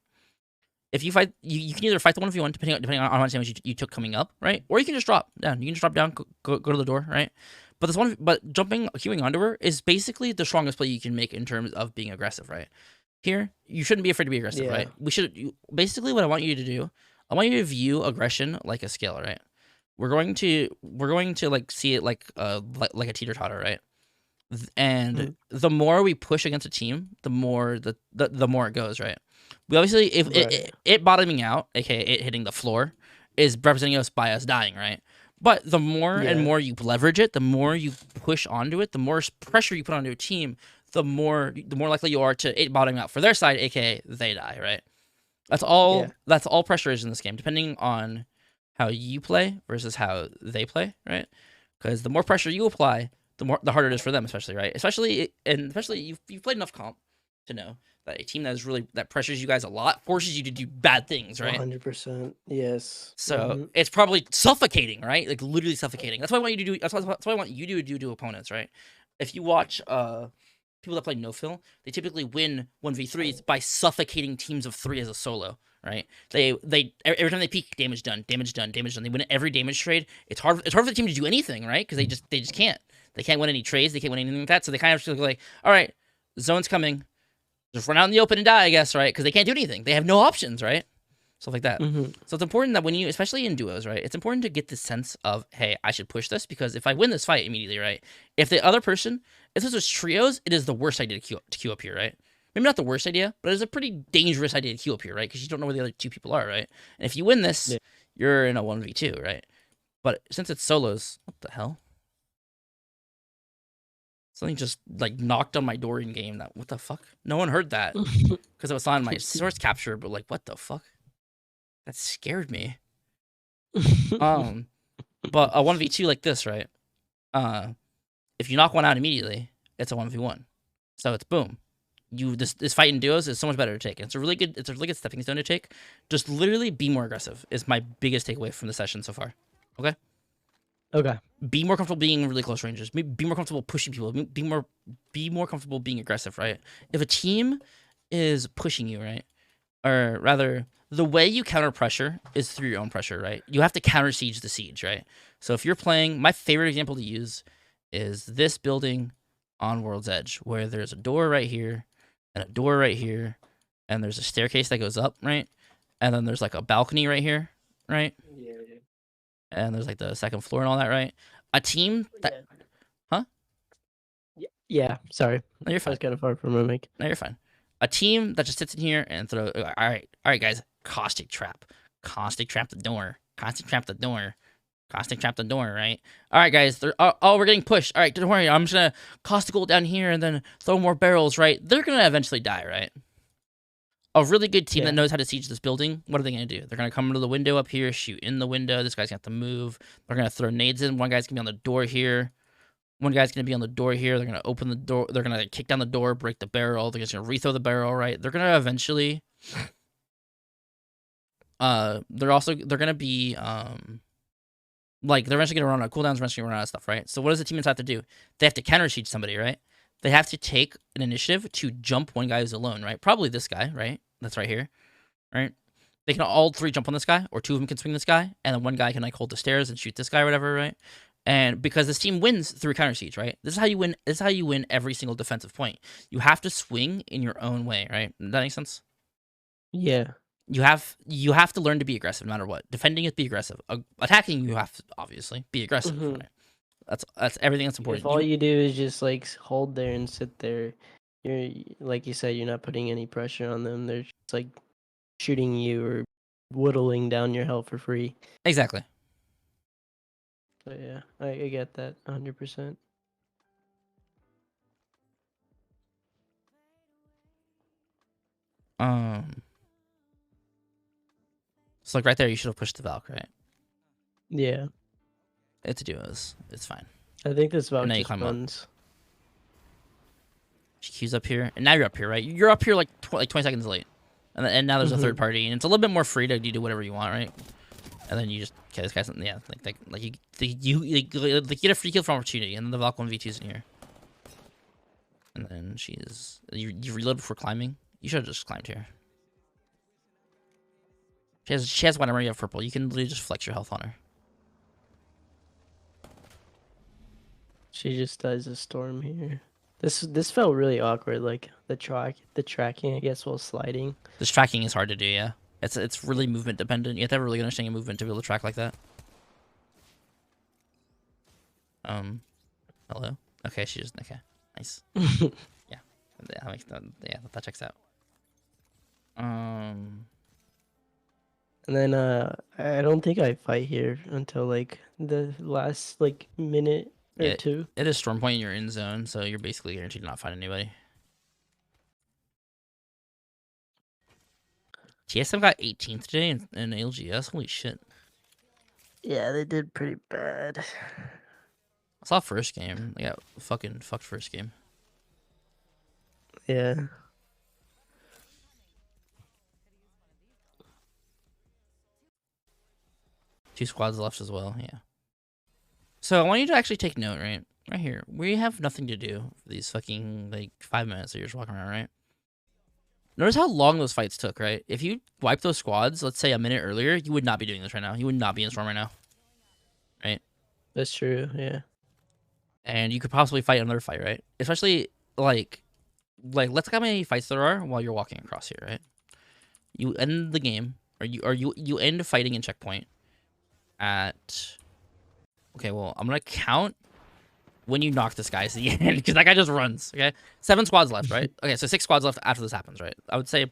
If you fight, you can either fight the 1v1 depending on how much damage you took coming up, right? Or you can just drop down. You can just drop down, go to the door, right? But queuing onto her is basically the strongest play you can make in terms of being aggressive, right? Here, you shouldn't be afraid to be aggressive, right? Basically what I want you to do, I want you to view aggression like a skill, right? We're going to like see it like a teeter-totter, right? And the more we push against a team, the more the more it goes, right? We obviously, if it bottoming out, aka it hitting the floor, is representing us by us dying, right? But the more and more you leverage it, the more you push onto it, the more pressure you put onto a team, the more likely you are to it bottoming out for their side, aka they die, right? That's all. That's all pressure is in this game, depending on how you play versus how they play, right? Because the more pressure you apply, the harder it is for them, especially, right? Especially you've played enough comp to know that a team that pressures you guys a lot forces you to do bad things, right? 100%. Yes. So it's probably suffocating, right? Like literally suffocating. That's what I want you to do. That's what I want you to do to opponents, right? If you watch people that play no fill, they typically win 1v3s by suffocating teams of 3 as a solo, right? They every time they peek, damage done. They win every damage trade. It's hard for the team to do anything, right? Because they just can't. They can't win any trades. They can't win anything like that. So they kind of just go like, all right, zone's coming. Just run out in the open and die, I guess, right? Because they can't do anything. They have no options, right? Stuff like that. So it's important that when you, especially in duos, right? It's important to get the sense of, hey, I should push this because if I win this fight immediately, right? If this was trios, it is the worst idea to queue up here, right? Maybe not the worst idea, but it's a pretty dangerous idea to queue up here, right? Because you don't know where the other 2 people are, right? And if you win this, you're in a 1v2, right? But since it's solos, what the hell? Something just like knocked on my door in game. What the fuck? No one heard that because it was on my source capture. But like, what the fuck? That scared me. But a 1v2 like this, right? If you knock one out immediately, it's a 1v1. So it's boom. This fight in duos is so much better to take. It's a really good stepping stone to take. Just literally be more aggressive is my biggest takeaway from the session so far. Okay. Okay. Be more comfortable being in really close ranges. Be more comfortable pushing people. Be more comfortable being aggressive, right? If a team is pushing you, right? Or rather, the way you counter pressure is through your own pressure, right? You have to counter siege the siege, right? So if you're playing, my favorite example to use is this building on World's Edge, where there's a door right here, and a door right here, and there's a staircase that goes up, right? And then there's like a balcony right here, right? Yeah. And there's like the second floor and all that, right? A team that, huh? Yeah. Sorry, No, you're fine. I was kind of far from my mic. No, you're fine. A team that just sits in here and throw. All right, guys. Caustic trap the door. Caustic trap the door. Right. All right, guys. We're getting pushed. All right, don't worry. I'm just gonna caustic ult down here and then throw more barrels. Right. They're gonna eventually die. Right. A really good team that knows how to siege this building, what are they going to do? They're going to come into the window up here, shoot in the window. This guy's going to have to move. They're going to throw nades in. One guy's going to be on the door here. One guy's going to be on the door here. They're going to open the door. They're going to kick down the door, break the barrel. They're just going to rethrow the barrel, right? They're going to eventually... they're going to be... like, they're eventually going to run out of cooldowns, eventually run out of stuff, right? So what does the team have to do? They have to counter siege somebody, right? They have to take an initiative to jump one guy who's alone, right? Probably this guy, right? That's right here, right? They can all 3 jump on this guy, or 2 of them can swing this guy, and then one guy can like hold the stairs and shoot this guy or whatever, right? And because this team wins through counter siege, right? This is how you win. This is how you win every single defensive point. You have to swing in your own way, right? Does that make sense? Yeah. You have to learn to be aggressive no matter what. Defending is be aggressive. Attacking, you have to obviously be aggressive. Right? That's everything that's important. If all you do is just like hold there and sit there, you're like you said, you're not putting any pressure on them. They're just like shooting you or whittling down your health for free. Exactly. So yeah, I get that 100%. So like right there, you should have pushed the Valk, right? Yeah. It's duos. It's fine. I think this Valk And then you just climb up. runs. She queues up here, and now you're up here, right? You're up here like 20 seconds late, and now there's a third party, and it's a little bit more free to do whatever you want, right? And then you just okay, this guy's you get a free kill from opportunity, and then the Valk 1v2's in here, and then you reload before climbing. You should have just climbed here. She has whenever you have purple. You can literally just flex your health on her. She just does a storm here. This felt really awkward. Like the tracking, I guess, while sliding. This tracking is hard to do. Yeah, it's really movement dependent. You have to have a really good understanding of movement to be able to track like that. Hello. Okay, she just okay. Nice. Yeah, that checks out. And then I don't think I fight here until like the last like minute or two. It is storm point in your end zone, so you're basically guaranteed to not find anybody. TSM got 18th today in LGS. Holy shit. Yeah, they did pretty bad. I saw first game. They got fucking fucked first game. Yeah. Two squads left as well, yeah. So I want you to actually take note, right? Right here. We have nothing to do for these fucking, like, 5 minutes that you're just walking around, right? Notice how long those fights took, right? If you wipe those squads, let's say a minute earlier, you would not be doing this right now. You would not be in Storm right now. Right? That's true, yeah. And you could possibly fight another fight, right? Especially, like let's look how many fights there are while you're walking across here, right? You end the game, or you end fighting in checkpoint at... Okay, well, I'm going to count when you knock this guy to the end, because that guy just runs, okay? 7 squads left, right? Okay, so 6 squads left after this happens, right? I would say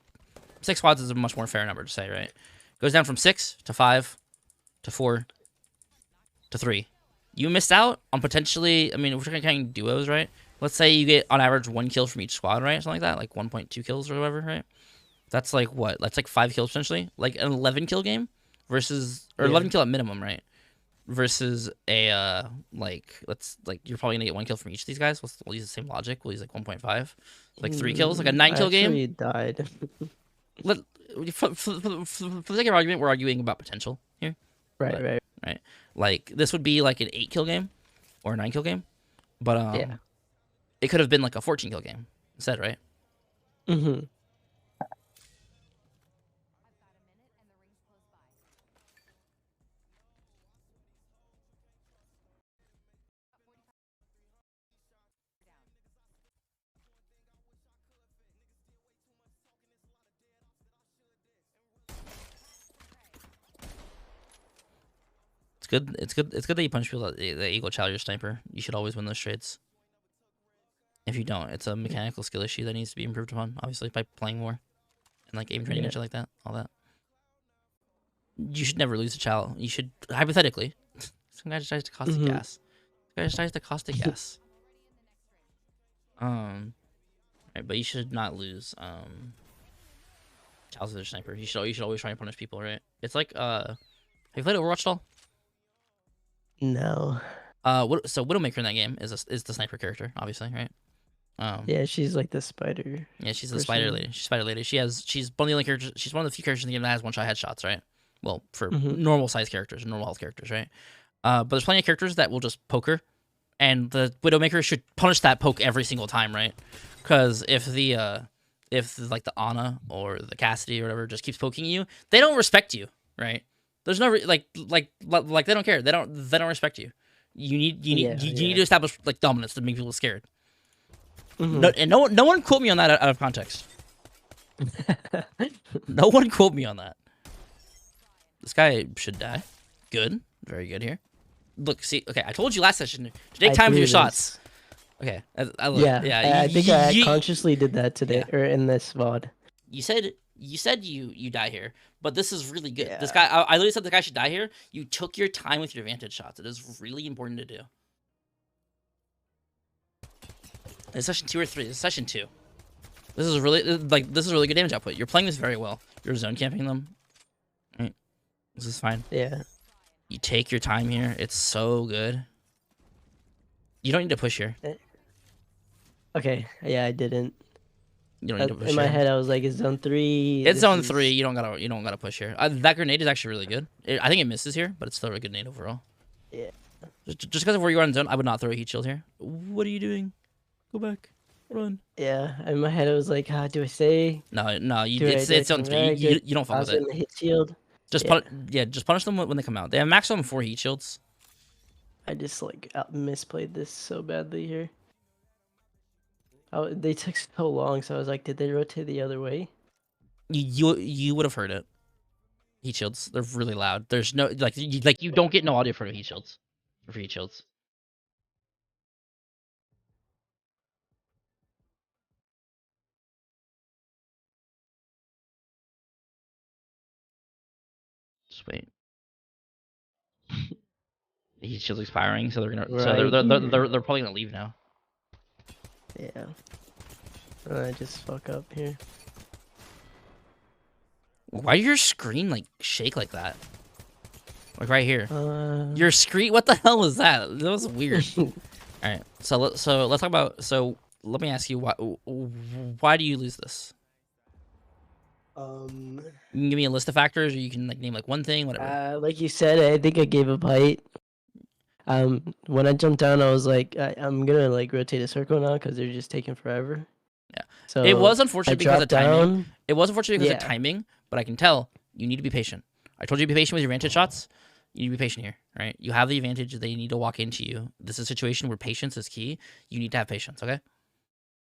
6 squads is a much more fair number to say, right? Goes down from 6 to 5 to 4 to 3. You missed out on potentially, I mean, if we're counting duos, right? Let's say you get, on average, 1 kill from each squad, right? Something like that, like 1.2 kills or whatever, right? That's like what? That's like 5 kills potentially? Like an 11 kill game versus, or 11 kill at minimum, right? Versus a, you're probably gonna get 1 kill from each of these guys. We'll use the same logic. We'll use like 1.5. Like 3 kills, like a 9 kill game. I actually died. For the sake of argument, we're arguing about potential here. Right. Like, this would be like an 8 kill game or a 9 kill game. But, yeah. It could have been like a 14 kill game instead, right? Mm-hmm. It's good that you punch people that equal Challenger Sniper. You should always win those trades. If you don't, it's a mechanical skill issue that needs to be improved upon, obviously, by playing more. And like aim training and shit like that. All that. You should never lose a Chal. You should, hypothetically. Some guy just tries to caustic gas. This guy just tries to caustic gas. Right, but you should not lose Chal's their sniper. You should always try and punish people, right? It's like have you played Overwatch at all? No. So Widowmaker in that game is the sniper character, obviously, right? Yeah, she's like the spider. Yeah, she's the spider lady. She's spider lady. She's one of the only characters. She's one of the few characters in the game that has one-shot headshots, right? Well, for normal size characters, normal health characters, right? But there's plenty of characters that will just poke her, and the Widowmaker should punish that poke every single time, right? Because if like the Ana or the Cassidy or whatever just keeps poking you, they don't respect you, right? There's no like they don't care. They don't respect you. You need to establish like dominance to make people scared. No one quote me on that out of context. No one quote me on that. This guy should die. Good, very good here. Look, see, okay, I told you last session to take time with your shots. Okay, I think I consciously did that today or in this VOD. You said you die here, but this is really good. Yeah. This guy, I literally said the guy should die here. You took your time with your vantage shots. It is really important to do. Is session 2 or 3? This is session 2. This is really really good damage output. You're playing this very well. You're zone camping them. Right. This is fine. Yeah. You take your time here. It's so good. You don't need to push here. Okay, yeah, I didn't. You don't need to In push my here. head, I was like, it's zone 3. It's This zone 3. is You don't gotta push here. That grenade is actually really good. I think it misses here, but it's still a good grenade overall. yeah. Just because of where you are in zone, I would not throw a heat shield here. What are you doing? Go back. Run. Yeah, in my head, I was like, do I stay? No, no. Do I It's zone come 3. back? Do I You don't fuck with toss it it. in the hit shield? Just Yeah, just punish them when they come out. They have maximum 4 heat shields. I just like misplayed this so badly here. They took so long, so I was like, did they rotate the other way? You would have heard it. Heat shields. They're really loud. There's no you don't get no audio for heat shields. For heat shields. Just wait. The heat shield's expiring, so they're gonna Right here. they're probably gonna leave now. Yeah. I just fuck up here. Why your screen like shake like that? Like right here. Uh. Your screen. What the hell was that? That was weird. All right. So let's talk about. So let me ask you why do you lose this? um. You can give me a list of factors, or you can like name like one thing, whatever. Like you said, I think I gave up height. When I jumped down, I was like, I'm gonna like rotate a circle now because they're just taking forever. Yeah. It So was I unfortunate because of dropped timing. down. It was unfortunate because of Yeah. timing, but I can tell you need to be patient. I told you to be patient with your vantage shots. You need to be patient here, right? You have the advantage. They need to walk into you. This is a situation where patience is key. You need to have patience, okay?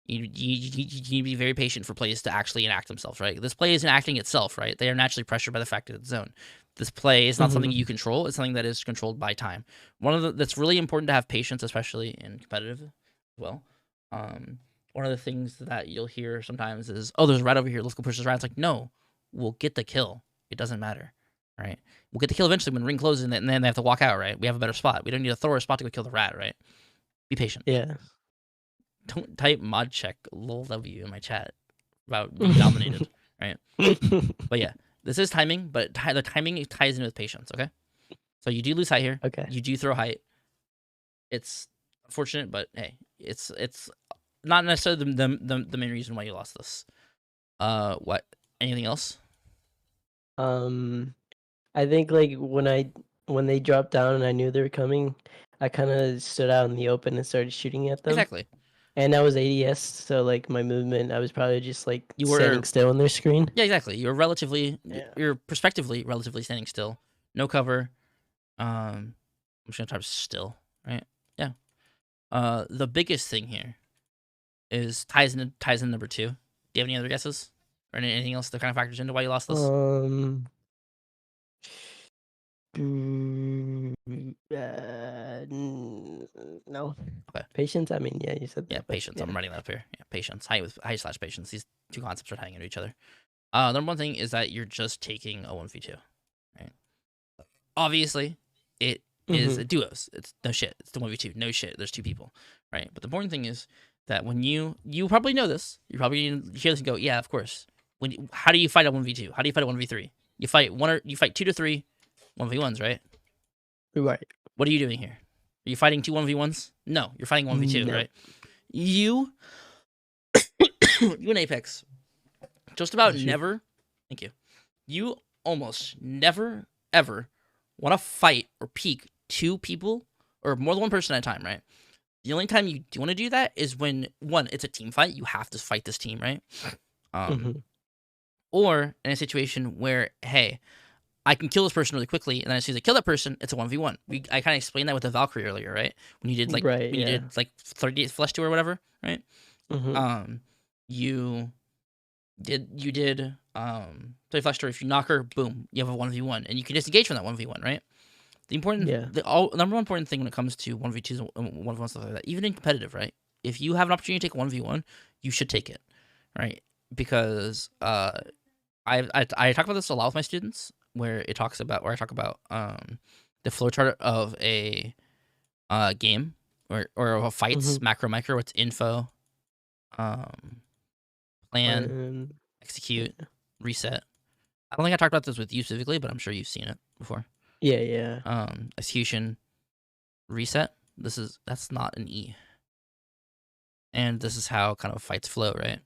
You need to be very patient for plays to actually enact themselves, right? This play isn't acting itself, right? They are naturally pressured by the fact that it's zone. This play is not something you control. It's something that is controlled by time. That's really important to have patience, especially in competitive as well. One of the things that you'll hear sometimes is, "Oh, there's a rat over here. Let's go push this rat." It's like, no, we'll get the kill. It doesn't matter, right? We'll get the kill eventually when ring closes, and then they have to walk out, right? We have a better spot. We don't need to throw our spot to go kill the rat, right? Be patient. Yeah. Don't type mod check lol w in my chat about being dominated, right? But yeah, this is timing, but the timing ties in with patience. Okay, so you do lose height here. Okay. You do throw height. It's unfortunate, but hey, it's not necessarily the main reason why you lost this. What? Anything else? I think like when they dropped down and I knew they were coming, I kind of stood out in the open and started shooting at them. Exactly. And that was ADS, so like my movement, I was probably just like You standing were still on their screen. Yeah, exactly. Yeah. You're prospectively relatively standing still, no cover. I'm just gonna type still, right? Yeah. The biggest thing here is ties in number 2. Do you have any other guesses or anything else that kind of factors into why you lost this? No. Okay. Patience. I mean, yeah, you said that. Yeah, But patience. yeah. I'm writing that up here. Yeah, patience. High slash patience. These two concepts are tying into each other. Number one thing is that you're just taking a 1v2, right? Obviously, it is a duos. It's no shit. It's the 1v2. No shit. There's 2 people, right? But the important thing is that when you probably know this, you probably hear this and go, yeah, of course. How do you fight a 1v2? How do you fight a 1v3? You fight 2 to 3 1v1s, right? Right. What are you doing here? Are you fighting 2 1v1s? No, you're fighting 1v2, No. right? You in Apex just about never, thank you. You almost never ever want to fight or peek 2 people or more than 1 person at a time, right? The only time you do want to do that is when, one, it's a team fight. You have to fight this team, right? Or in a situation where, hey, I can kill this person really quickly, and then as soon as I kill that person, it's a 1v1. I kind of explained that with the Valkyrie earlier, right? When you did you did like 38 flesh 2 or whatever, right? You did 30 flesh 2. If you knock her, boom, you have a 1v1, and you can disengage from that 1v1, right? The number one important thing when it comes to 1v2s and 1v1 stuff like that, even in competitive, right? If you have an opportunity to take 1v1, you should take it, right? Because I talk about this a lot with my students, where I talk about the flowchart of a game or of a fight's macro micro. It's info, plan, execute, reset. I don't think I talked about this with you specifically, but I'm sure you've seen it before. Yeah. Execution, reset. That's not an E. and this is how kind of fights flow, right?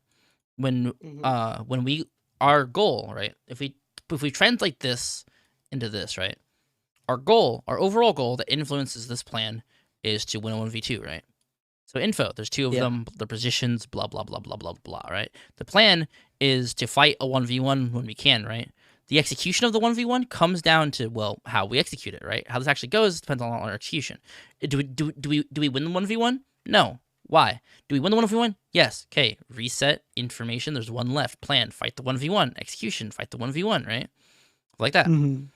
When Mhm. our goal, right? If we translate this into this, right? Our overall goal that influences this plan is to win a 1v2, right? So info, there's two of Yeah. them, the positions, blah blah blah blah blah blah, right? The plan is to fight a 1v1 when we can, right? The execution of the 1v1 comes down to, well, how we execute it, right? How this actually goes depends on our execution. Do we win the 1v1? No. Why? Do we win the 1v1? Yes. Okay. Reset information. There's one left. Plan. Fight the 1v1. Execution. Fight the 1v1, right? Like that. Mhm.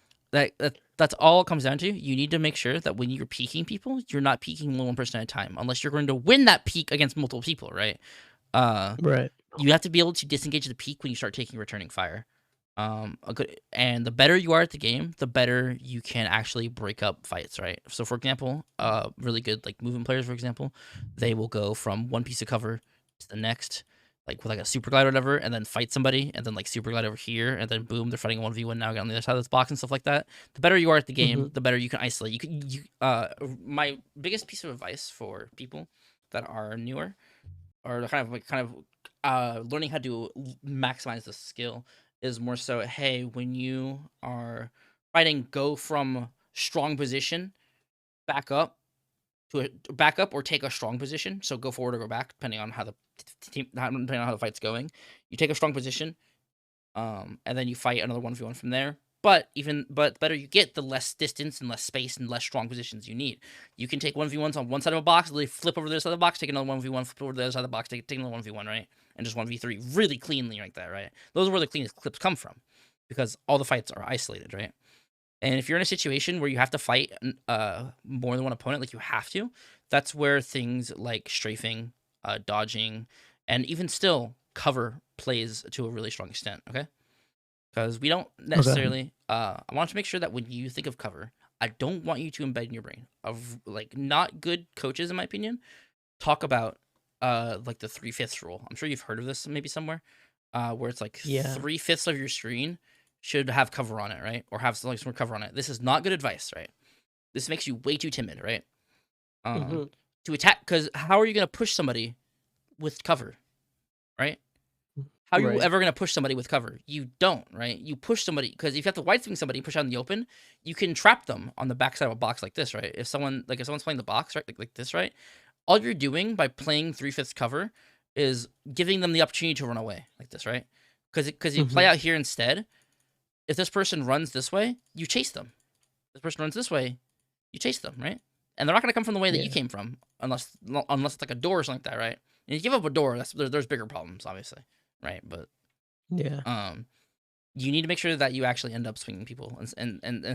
That's all it comes down to. You need to make sure that when you're peaking people, you're not peaking one person at a time, unless you're going to win that peak against multiple people, right? Right. You have to be able to disengage the peak when you start taking returning fire. And the better you are at the game, the better you can actually break up fights, right? So, for example, really good like movement players, for example, they will go from one piece of cover to the next, like with like a super glide or whatever, and then fight somebody, and then like super glide over here, and then boom, they're fighting a 1v1 now on the other side of this box and stuff like that. The better you are at the game, Mhm. the better you can isolate. My biggest piece of advice for people that are newer or learning how to maximize the skill is more so, hey, when you are fighting, go from strong position back up to a back up or take a strong position. So go forward or go back depending on how the team, depending on how the fight's going. You take a strong position, and then you fight another 1v1 from there. But the better you get, the less distance and less space and less strong positions you need. You can take 1v1s on one side of a box, literally flip over to the other side of the box, take another 1v1, flip over to the other side of the box, take another 1v1, right? And just 1v3 really cleanly like that, right? Those are where the cleanest clips come from because all the fights are isolated, right? And if you're in a situation where you have to fight more than one opponent, like you have to, that's where things like strafing, dodging, and even still cover plays to a really strong extent, okay? Because we don't Okay. necessarily. I want to make sure that when you think of cover, I don't want you to embed in your brain of like not good coaches, in my opinion. Talk about like the 3/5 rule. I'm sure you've heard of this maybe somewhere, where it's like Yeah. 3/5 of your screen should have cover on it, right? Or have like some cover on it. This is not good advice, right? This makes you way too timid, right? Um, Mhm. to attack, because how are you gonna push somebody with cover, right? How are you Right. ever going to push somebody with cover? You don't, right? You push somebody because if you have to white swing somebody and push out in the open, you can trap them on the backside of a box like this, right? If someone's playing the box, right, like this, right? All you're doing by playing 3/5 cover is giving them the opportunity to run away like this, right? Because you play Mhm. out here instead. If this person runs this way, you chase them. If this person runs this way, you chase them, right? And they're not going to come from the way that you Yeah. came from, unless it's like a door or something like that, right? And you give up a door, there's bigger problems, obviously, right? But Yeah. um, you need to make sure that you actually end up swinging people and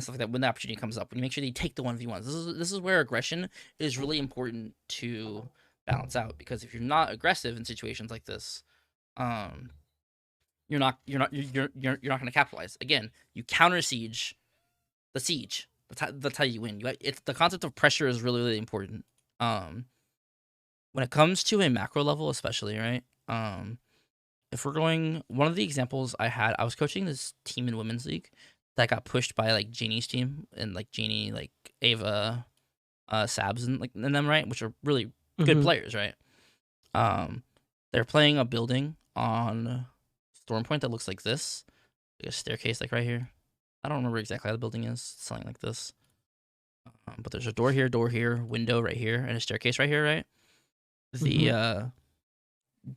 stuff like that when the opportunity comes up. When you make sure that you take the 1v1s, this is where aggression is really important to balance out because if you're not aggressive in situations like this, um, you're not going to capitalize. Again, you counter siege the siege. That's how you win. It's the concept of pressure is really really important. Um, when it comes to a macro level, especially right. If we're going, one of the examples I was coaching this team in women's league that got pushed by like Janie's team and like Janie, like Ava, Sabs and like and them, right, which are really good Mhm. players, right? Um, they're playing a building on Storm Point that looks like this, like a staircase, like right here. I don't remember exactly how the building is, something like this. But there's a door here, window right here, and a staircase right here, right? The Mhm.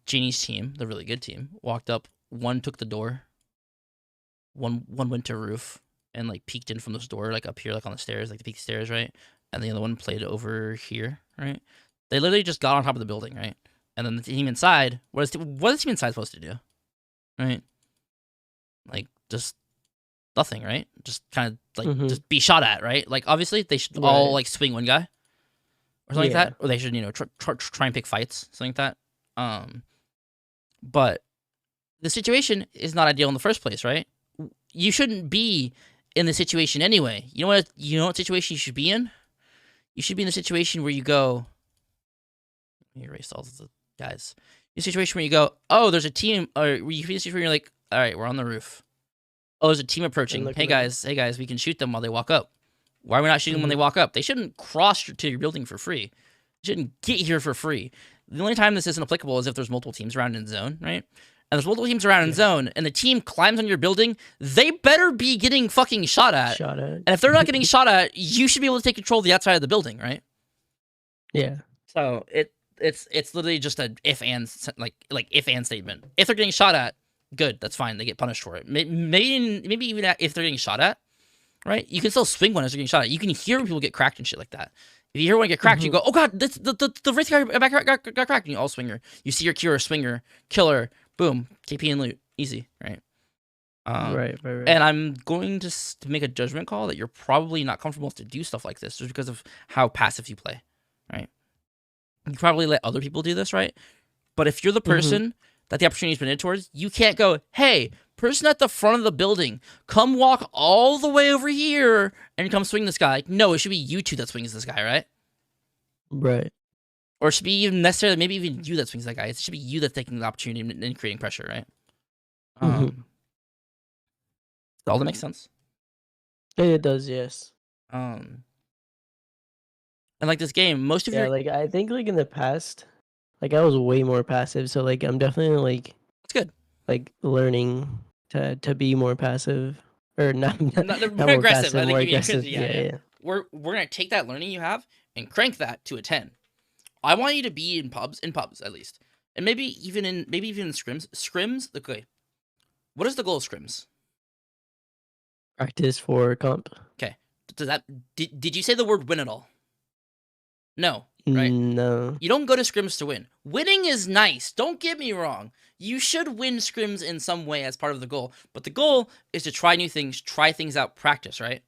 Janie's team, the really good team, walked up. One took the door, one went to roof and like peeked in from this door, like up here, like on the stairs, like the peak stairs, right? And the other one played over here, right? They literally just got on top of the building, right? And then the team inside, what is the team inside supposed to do, right? Like just nothing, right? Just kind of like Mhm. just be shot at, right? Like obviously they should all Right. like swing one guy or something like Yeah. that, or they should try and pick fights, something like that. But the situation is not ideal in the first place, right? You shouldn't be in the situation anyway. You know what situation you should be in? You should be in the situation where you go, let me erase all the guys. In a situation where you go, oh, there's a team, or you be in a situation where you're like, all right, we're on the roof. Oh, there's a team And approaching. look at them. Hey guys, we can shoot them while they walk up. Why are we not shooting them when they Mhm. walk up? They shouldn't cross to your building for free. They shouldn't get here for free. The only time this isn't applicable is if there's multiple teams around in zone, right? And there's multiple teams around in zone, and the team climbs on your building, they better be getting fucking shot at. Shot at. And if they're not getting shot at, you should be able to take control of the outside of the building, right? Yeah. So it's literally just a if and statement. If they're getting shot at, good, that's fine. They get punished for it. Maybe even if they're getting shot at, right? You can still swing one as they're getting shot at. You can hear when people get cracked and shit like that. If you hear one get cracked, you go, "Oh god, the wraith guy got cracked." And you all swinger. You see your cure, swinger, killer, boom, KP and loot, easy, right? Right. And I'm going to make a judgment call that you're probably not comfortable to do stuff like this just because of how passive you play, right? You probably let other people do this, right? But if you're the person that the opportunity has been in towards, you can't go, "Hey, person at the front of the building, come walk all the way over here and come swing this guy." No, it should be you two that swings this guy, right? Right. Or it should be even necessarily maybe even you that swings that guy. It should be you that's taking the opportunity and creating pressure, right? Does all that make sense? It does, yes. And like this game, most of Yeah, your like I think like in the past, like I was way more passive. So like I'm definitely like that's good. Like learning to be more passive or not Not more aggressive. passive, I think more you mean aggressive. yeah. We're gonna take that learning you have and crank that to a 10. I want you to be in pubs at least, and maybe even in scrims. Scrims, okay. What is the goal of scrims? Practice for comp. Okay. Does that did you say the word win at all? No, right? No. You don't go to scrims to win. Winning is nice. Don't get me wrong. You should win scrims in some way as part of the goal, but the goal is to try new things, try things out, practice, right?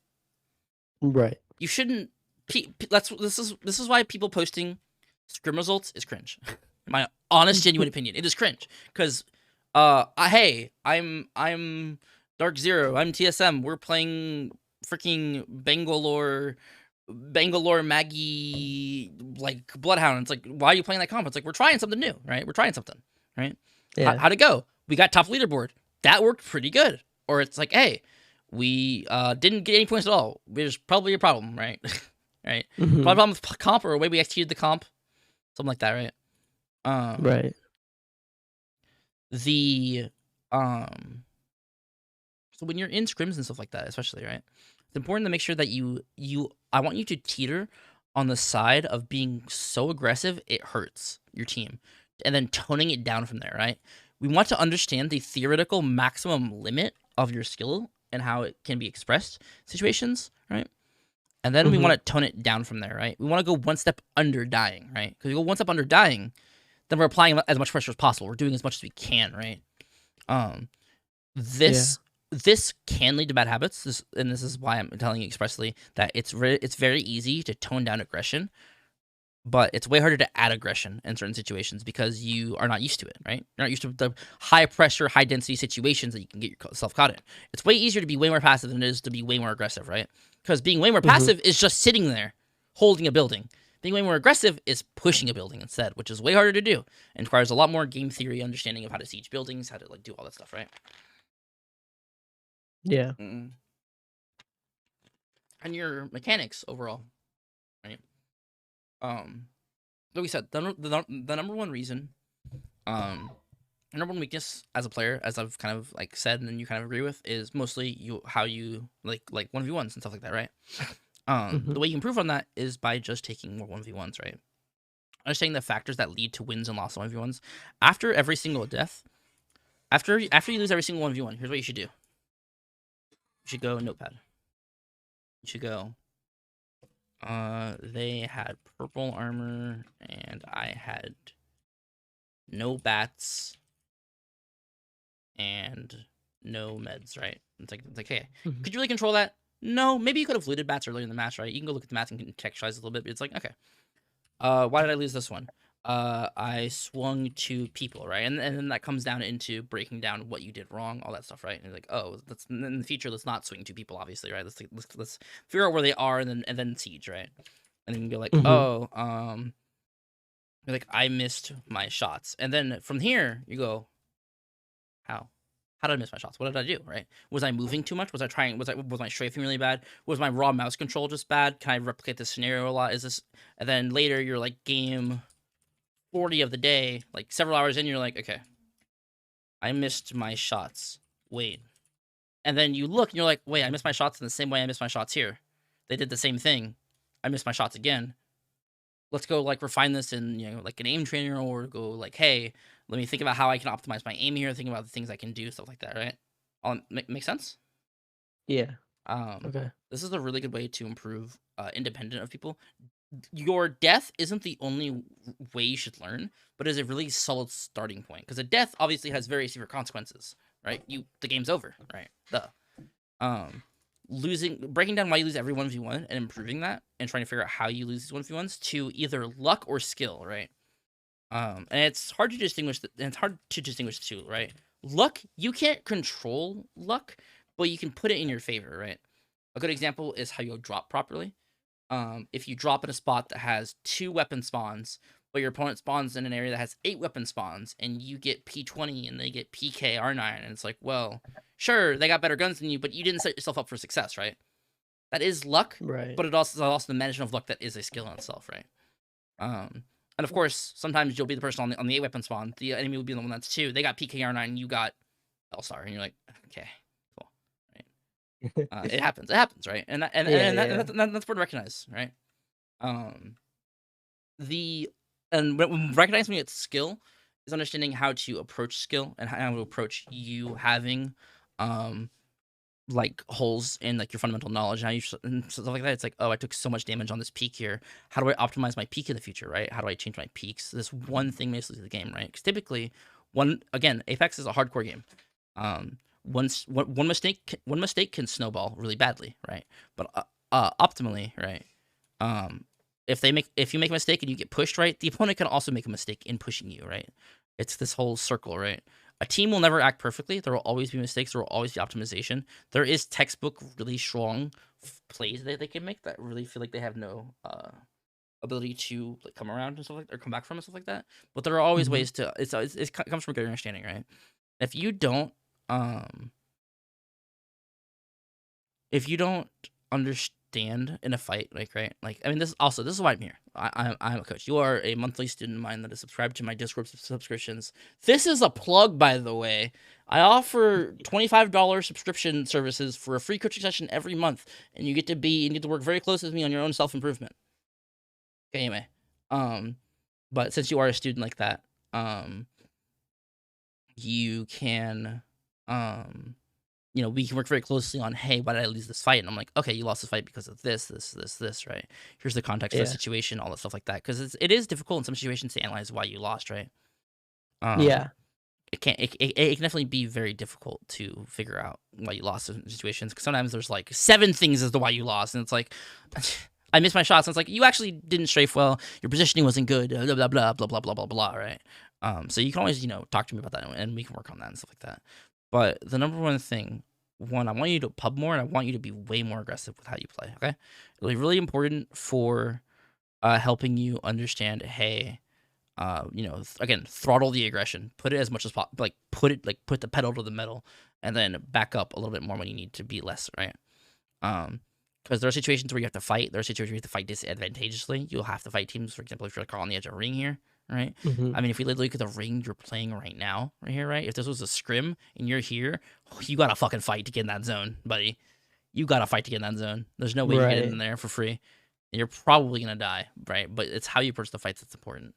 Right. You shouldn't. This is why people posting scrim results is cringe. My honest, genuine opinion, it is cringe because, hey, I'm Dark Zero, I'm TSM, we're playing freaking Bangalore Maggie like Bloodhound. It's like, why are you playing that comp? It's like, we're trying something new, right? We're trying something, right? Yeah. How'd it go? We got top leaderboard. That worked pretty good. Or it's like, hey, we didn't get any points at all. There's probably a problem, right? Right? Probably a problem with comp or a way we executed the comp. Something like that, right? Right. So when you're in scrims and stuff like that, especially, right? It's important to make sure that I want you to teeter on the side of being so aggressive it hurts your team, and then toning it down from there, right? We want to understand the theoretical maximum limit of your skill and how it can be expressed situations, right? And then we want to tone it down from there, right? We want to go one step under dying, right? Because we go one step under dying, then we're applying as much pressure as possible. We're doing as much as we can, right? This can lead to bad habits, and this is why I'm telling you expressly that it's very easy to tone down aggression, but it's way harder to add aggression in certain situations because you are not used to it, right? You're not used to the high pressure, high density situations that you can get yourself caught in. It's way easier to be way more passive than it is to be way more aggressive, right? Because being way more passive is just sitting there, holding a building. Being way more aggressive is pushing a building instead, which is way harder to do and requires a lot more game theory understanding of how to siege buildings, how to like do all that stuff, right? Yeah. And your mechanics overall, right? Like we said, the number one reason, the number one weakness as a player, as I've kind of like said and you kind of agree with, is mostly how you like 1v1s and stuff like that, right? The way you improve on that is by just taking more 1v1s, right? Understanding the factors that lead to wins and losses on 1v1s. After every single death, after you lose every single 1v1, here's what you should do. You should go notepad. You should go. They had purple armor, and I had no bats and no meds, right? It's like, hey, could you really control that? No, maybe you could have looted bats earlier in the match, right? You can go look at the math and contextualize a little bit, but it's like, okay. Why did I lose this one? I swung to people, right? And then that comes down into breaking down what you did wrong, all that stuff, right? And you're like, oh, that's in the future. Let's not swing to people, obviously, right? Let's figure out where they are, and then siege, right? And then you go like, oh, you're like, I missed my shots, and then from here you go, how? How did I miss my shots? What did I do, right? Was I moving too much? Was my strafing really bad? Was my raw mouse control just bad? Can I replicate this scenario a lot? Is this, and then later you're like game 40 of the day, like several hours in, you're like, okay, I missed my shots. Wait. And then you look and you're like, wait, I missed my shots in the same way I missed my shots here. They did the same thing. I missed my shots again. Let's go like refine this in, like an aim trainer, or go like, hey, let me think about how I can optimize my aim here, think about the things I can do, stuff like that, right? Make sense? Yeah. Um, Okay. this is a really good way to improve independent of people. Your death isn't the only way you should learn, but is a really solid starting point, because a death obviously has very severe consequences, right? The game's over, right? Breaking down why you lose every 1v1 and improving that, and trying to figure out how you lose these 1v1s to either luck or skill, right? And it's hard to distinguish the two, right? Luck, you can't control luck, but you can put it in your favor, right? A good example is how you'll drop properly. If you drop in a spot that has 2 weapon spawns, but your opponent spawns in an area that has 8 weapon spawns, and you get P20 and they get PK R9, and it's like, well, sure, they got better guns than you, but you didn't set yourself up for success, right? That is luck, Right. but it also is also the management of luck that is a skill in itself, right? And of course, sometimes you'll be the person on the 8 weapon spawn. The enemy will be the one that's 2. They got PK R9, you got L-Star, and you're like, okay, cool, right? It happens, right? And Yeah, that's important to recognize, right? When recognizing its skill is understanding how to approach skill and how to approach you having like holes in like your fundamental knowledge and stuff like that. It's like, oh, I took so much damage on this peak here. How do I optimize my peak in the future, right? How do I change my peaks? This one thing makes the game, right? Because typically, Apex is a hardcore game. One mistake can snowball really badly, right? But optimally, right? If you make a mistake and you get pushed, right, the opponent can also make a mistake in pushing you, right? It's this whole circle, right? A team will never act perfectly. There will always be mistakes. There will always be optimization. There is textbook really strong plays that they can make that really feel like they have no ability to like come around and stuff like, or come back from and stuff like that. But there are always ways to. It comes from a good understanding, right? If you don't understand in a fight, like, right, like, I mean, this is why I'm here. I'm a coach. You are a monthly student of mine that is subscribed to my Discord subscriptions. This is a plug, by the way. I offer $25 subscription services for a free coaching session every month, and you get to work very close with me on your own self-improvement. Okay, anyway, but since you are a student like that, you can we can work very closely on, hey, why did I lose this fight? And I'm like, okay, you lost this fight because of this, right? Here's the context of the situation, all that stuff like that. Because it is difficult in some situations to analyze why you lost, right? Yeah. It can definitely be very difficult to figure out why you lost in situations. Because sometimes there's like 7 things as to why you lost, and it's like, I missed my shots. And it's like, you actually didn't strafe well. Your positioning wasn't good. Blah blah blah blah blah blah blah blah. Right? So you can always talk to me about that, and we can work on that and stuff like that. But the number one thing, I want you to pub more, and I want you to be way more aggressive with how you play, okay? It'll be really important for helping you understand, hey, again, throttle the aggression. Put it as much as possible. Put the pedal to the metal, and then back up a little bit more when you need to be less, right? Because there are situations where you have to fight. There are situations where you have to fight disadvantageously. You'll have to fight teams, for example, if you're on the edge of a ring here, right? I mean, if we look at the ring you're playing right now, right here, right? If this was a scrim and you're here, you gotta fucking fight to get in that zone, buddy. You gotta fight to get in that zone. There's no way you're getting in there for free. And you're probably gonna die, right? But it's how you approach the fights that's important.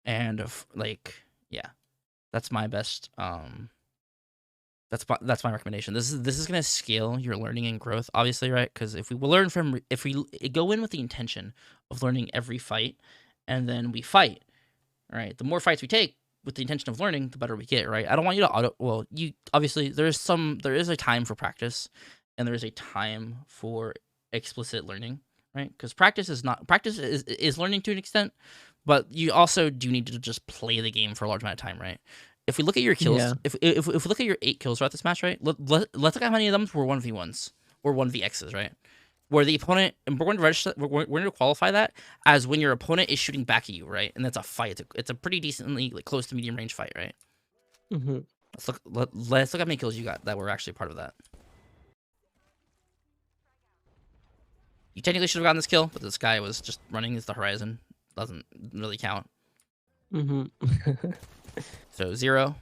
That's my best. That's my recommendation. This is gonna scale your learning and growth, obviously, right? Because if we go in with the intention of learning every fight, and then we fight, right? The more fights we take with the intention of learning, the better we get, right? I don't want you to obviously there is a time for practice, and there is a time for explicit learning, right? Because practice is learning to an extent, but you also do need to just play the game for a large amount of time, right? If we look at your kills, if we look at your 8 kills throughout this match, right? Let's look at how many of them were 1v1s or 1vx's, right? Where the opponent, and we're going to qualify that as when your opponent is shooting back at you, right? And that's a fight. It's a pretty decently close to medium range fight, right? Let's look how many kills you got that were actually part of that. You technically should have gotten this kill, but this guy was just running into the horizon. doesn't really count. Mm-hmm. So 0.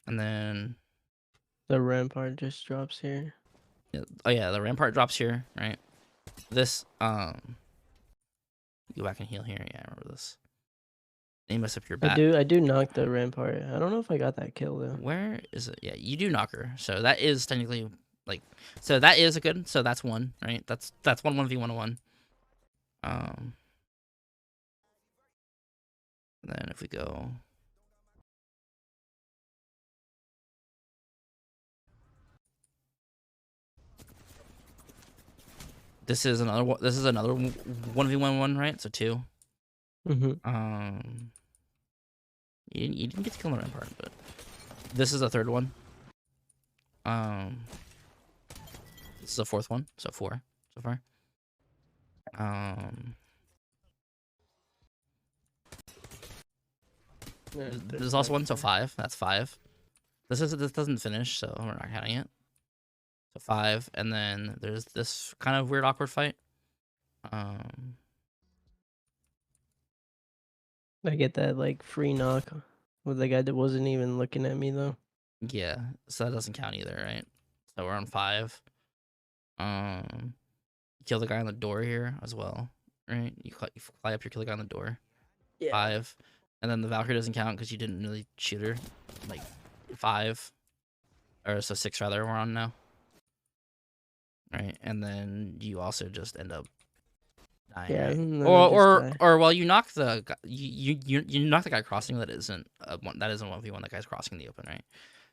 And then The rampart just drops here. oh yeah, the rampart drops here, right? This go back and heal here. Yeah, I remember this. You mess up your bat. I do knock the rampart. I don't know if I got that kill though. Where is it? Yeah, you do knock her. So that is technically like, so that is a good. So that's 1, right? That's 1v101. And then if we go, this is another 1v1, right? So 2. Mm-hmm. You didn't get to kill the rampart, but this is a 3rd one. This is a 4th one, so 4 so far. There's also 1, so 5. That's 5. This doesn't finish, so we're not counting it. So 5, and then there's this kind of weird awkward fight. I get that like free knock with the guy that wasn't even looking at me though. Yeah, so that doesn't count either, right? So we're on 5. Kill the guy on the door here as well, right? You fly up here, kill the guy on the door. Yeah. 5, and then the Valkyrie doesn't count because you didn't really shoot her. Like 5, or so 6 rather. We're on now, right? And then you also just end up dying. Yeah, right? Or well, you knock the you knock the guy crossing that isn't 1v1. That guy's crossing the open, right?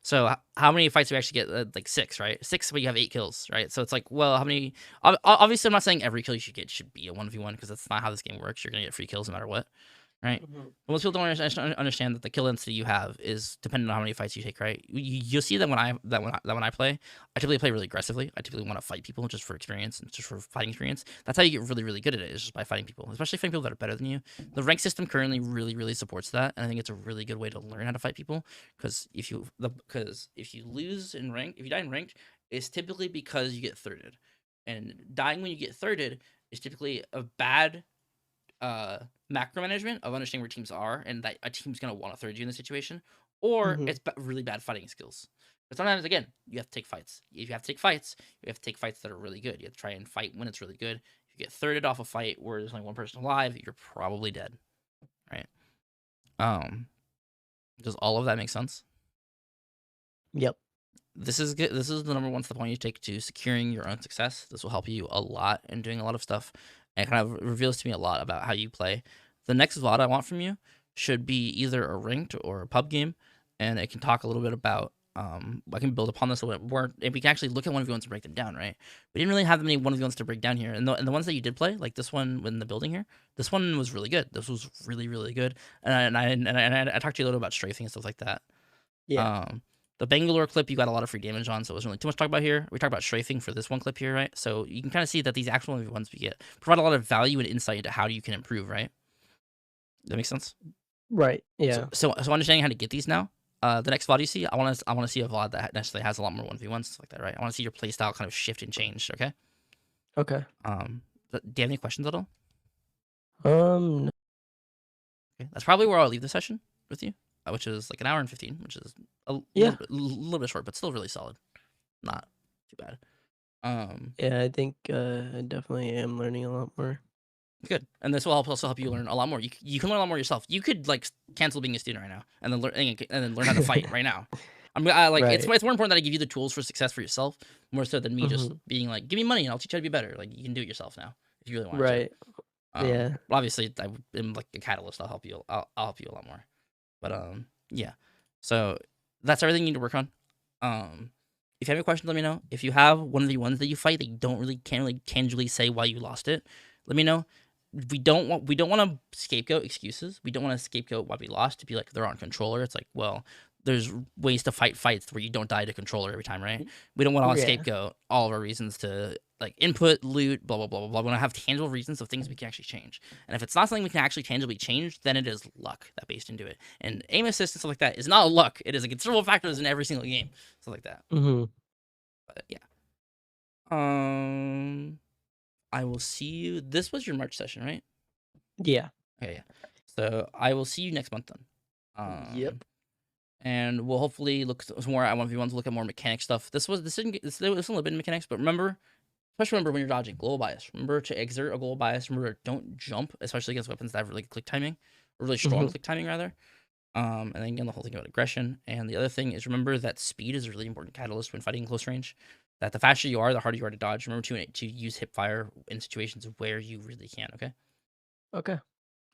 So how many fights do we actually get? Like 6, right? 6, but you have 8 kills, right? So it's like, well, how many? Obviously, I'm not saying every kill you should get should be a 1v1 because that's not how this game works. You're gonna get free kills no matter what, right? Mm-hmm. But most people don't understand that the kill density you have is dependent on how many fights you take, right? You'll see that when I play, I typically play really aggressively. I typically want to fight people just for experience and just for fighting experience. That's how you get really, really good at it, is just by fighting people, especially fighting people that are better than you. The rank system currently really, really supports that, and I think it's a really good way to learn how to fight people. Because if you lose in rank, if you die in ranked, it's typically because you get thirded, and dying when you get thirded is typically a bad macro management of understanding where teams are and that a team's going to want to third you in the situation, or it's really bad fighting skills. But sometimes, again, you have to take fights. If you have to take fights, you have to take fights that are really good. You have to try and fight when it's really good. If you get thirded off a fight where there's only one person alive, you're probably dead, right? Does all of that make sense? Yep. This is good. This is the number 1 step I want you to take to securing your own success. This will help you a lot in doing a lot of stuff, and kind of reveals to me a lot about how you play. The next VOD I want from you should be either a ranked or a pub game, and it can talk a little bit about. I can build upon this a little bit more, and we can actually look at 1v1s to break them down, right? We didn't really have that many 1v1s to break down here, and the ones that you did play, like this one in the building here, this one was really good. This was really, really good, and I talked to you a little about strafing and stuff like that. Yeah. The Bangalore clip, you got a lot of free damage on, so it wasn't really too much to talk about here. We talked about strafing for this one clip here, right? So you can kind of see that these actual ones we get provide a lot of value and insight into how you can improve, right? That makes sense? Right, yeah. So understanding how to get these now, the next VOD you see, I want to see a VOD that necessarily has a lot more 1v1s, stuff like that, right? I want to see your playstyle kind of shift and change, okay? Okay. Do you have any questions at all? No. Okay, that's probably where I'll leave the session with you, which is like an hour and 15, which is a little bit short, but still really solid. Not too bad. Yeah, I think I definitely am learning a lot more. Good, and this will also help you learn a lot more. You can learn a lot more yourself. You could like cancel being a student right now and then learn how to fight right now. Right. It's more important that I give you the tools for success for yourself, more so than me just being like, give me money and I'll teach you how to be better. Like, you can do it yourself now if you really want Right. to. Yeah. Well, obviously, I am like a catalyst. I'll help you. I'll help you a lot more. But yeah. So that's everything you need to work on. If you have any questions, let me know. If you have one of the ones that you fight that you can't really tangibly say why you lost it, let me know. We don't want to scapegoat excuses. We don't want to scapegoat why we lost to be like they're on controller. It's like, well, there's ways to fight fights where you don't die to controller every time, right? We don't want to scapegoat all of our reasons to like input, loot, blah blah blah blah blah. We want to have tangible reasons of things we can actually change. And if it's not something we can actually tangibly change, then it is luck that based into it. And aim assist and stuff like that is not luck. It is a considerable factor in every single game, stuff like that. But yeah. I will see you. This was your March session, right? Yeah. Okay, yeah. So I will see you next month then. Yep. And we'll hopefully look some more at 1v1s, look at more mechanic stuff. This didn't get, this was a little bit of mechanics, but especially remember when you're dodging, global bias. Remember to exert a global bias. Remember, don't jump, especially against weapons that have really click timing, or really strong click timing rather. And then again, the whole thing about aggression. And the other thing is remember that speed is a really important catalyst when fighting close range. That the faster you are, the harder you are to dodge. Remember to use hip fire in situations where you really can. Okay. Okay.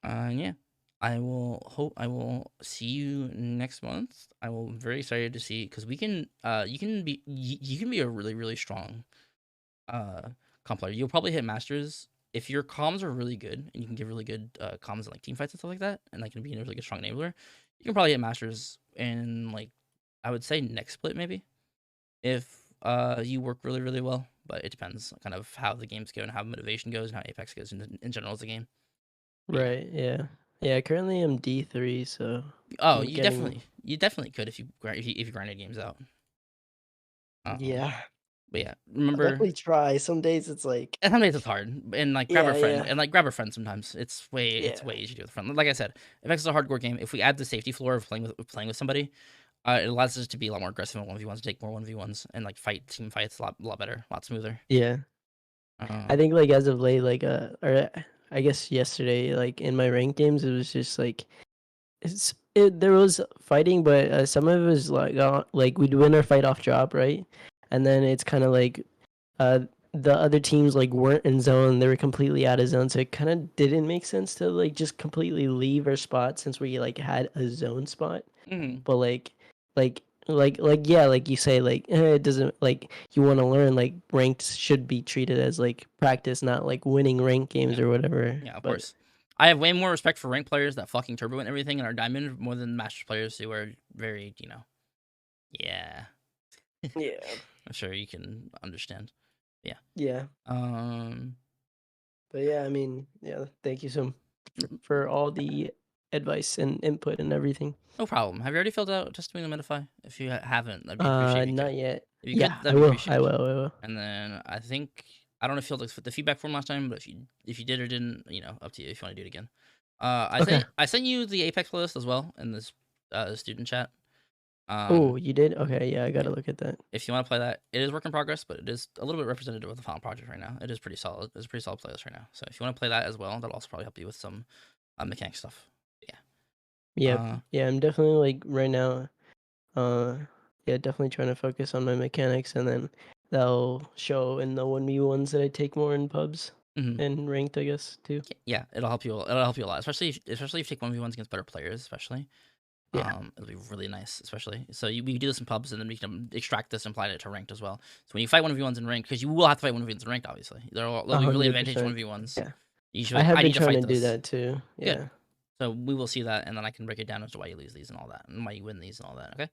Yeah. I will see you next month. I'm very excited to see because we can you can be a really really strong comp player. You'll probably hit masters if your comms are really good and you can give really good comms in like team fights and stuff like that, and like can be a really good strong enabler. You can probably hit masters in like I would say next split maybe if you work really really well. But it depends kind of how the games go and how motivation goes and how Apex goes in general as a game. But yeah. Right. Yeah. Yeah. Currently, I'm D3, so Oh, I'm getting. you definitely could if you grinded games out. Um, Yeah. but yeah, I'll remember definitely try. Some days it's like. and some days it's hard, and like grab a Yeah. friend, Yeah. and like grab a friend. Sometimes it's Yeah. way easier to do with a friend. Like I said, if X is a hardcore game, if we add the safety floor of playing with somebody, it allows us to be a lot more aggressive in 1v1s, take more 1v1s, and like fight team fights a lot better, a lot smoother. Yeah. I Um, think like as of late, like or I guess yesterday, like in my ranked games, it was just like there was fighting, but some of it was like we'd win our fight off drop, right? And then it's kind of like uh the other teams like weren't in zone; they were completely out of zone, so it kind of didn't make sense to like just completely leave our spot since we like had a zone spot. mhm, But like yeah, like you say, like it doesn't like you want to learn like ranked should be treated as like practice, not like winning ranked games yeah, or whatever. yeah, of But course. I have way more respect for ranked players that fucking turbo and everything and are diamond more than masters players who are very, yeah. yeah, I'm sure you can understand. Yeah. yeah. Um, But yeah, I mean, yeah, thank you for all the advice and input and everything. no problem. Have you already filled out testimonial Medify? If you haven't, that'd be appreciated if you could. Not yet. If you Yeah, could, I that'd be will. I appreciated. will. I will. And then I think I don't know if you filled the feedback form last time, but if you did or didn't, up to you if you want to do it again. Okay. I sent you the Apex playlist as well in this student chat. Oh, Um, you did? Okay, yeah, I yeah. gotta look at that. If you want to play that, it is work in progress, but it is a little bit representative of the final project right now. It is pretty solid. It's a pretty solid playlist right now. So if you want to play that as well, that'll also probably help you with some mechanic stuff. Yeah. Yep. Uh, Yeah, I'm definitely like right now. Uh, yeah, definitely trying to focus on my mechanics, and then that'll show in the 1v1s that I take more in pubs mhm. and ranked, I guess too. Yeah, it'll help you. It'll help you a lot, especially if you take 1v1s against better players. Especially, Yeah. it'll be really nice. Especially, so we do this in pubs, and then we can extract this and apply it to ranked as well. So when you fight 1v1s in ranked, because you will have to fight 1v1s in ranked, obviously, there'll A be really hundred advantage percent. 1v1s. Yeah. You should be I like, have I been need to trying fight to do this. that too. Good. Yeah. So we will see that, and then I can break it down as to why you lose these and all that, and why you win these and all that. Okay.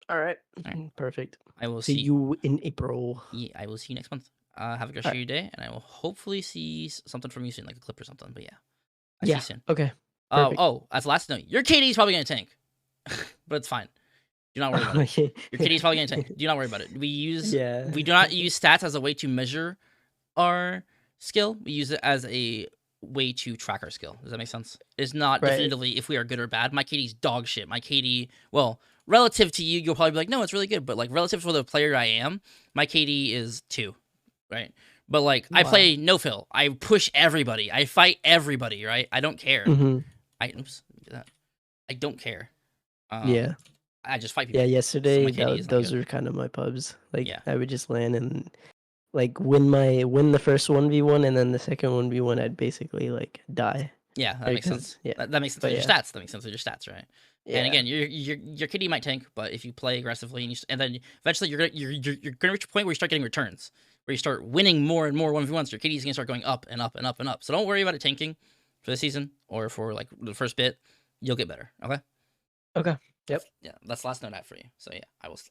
All right. All right. Perfect. I will See see. you in April. Yeah, I will see you next month. Have a good rest All of right. your day, and I will hopefully see something from you soon, like a clip or something. But yeah, I see you Yeah. soon. Okay. Perfect. As the last note, your KD is probably gonna tank, but it's fine. Do not worry about it. Okay. Your KD is probably gonna tank. Do not worry about it. Yeah. We do not use stats as a way to measure our skill. We use it as a way to track our skill. Does that make sense? It's not Right. definitively if we are good or bad. My KD's dog shit. My KD, well, relative to you, you'll probably be like, no, it's really good. But like relative to the player I am, my KD is 2, right? But like I Wow. play no fill. I push everybody. I fight everybody, right? I don't care. Mm-hmm. Oops, let me do that. I don't care. Yeah. I just fight Yeah. people. So my Yesterday, KD is not those good. were kind of my pubs. Like Yeah. I would just land and like win the first 1v1, and then the second 1v1 I'd basically like die. Yeah, that Right? makes sense. Because yeah. That makes sense But with your yeah. stats. That makes sense with your stats, right? And Yeah. again, your kitty might tank, but if you play aggressively and then eventually you're gonna reach a point where you start getting returns, where you start winning more and more 1v1s. Your kitty's gonna start going up and up and up and up. So don't worry about it tanking for the season or for like the first bit. You'll get better. Okay. Okay. Yep. Yeah, that's the last note I have for you. So yeah,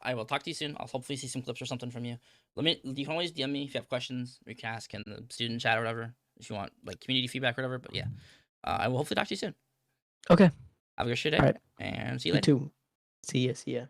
I will talk to you soon. I'll hopefully see some clips or something from you. You can always DM me if you have questions. Or you can ask in the student chat or whatever if you want like community feedback or whatever. But yeah, I will hopefully talk to you soon. Okay. Have a good shit All day right. and see you You later. too. See ya. See ya.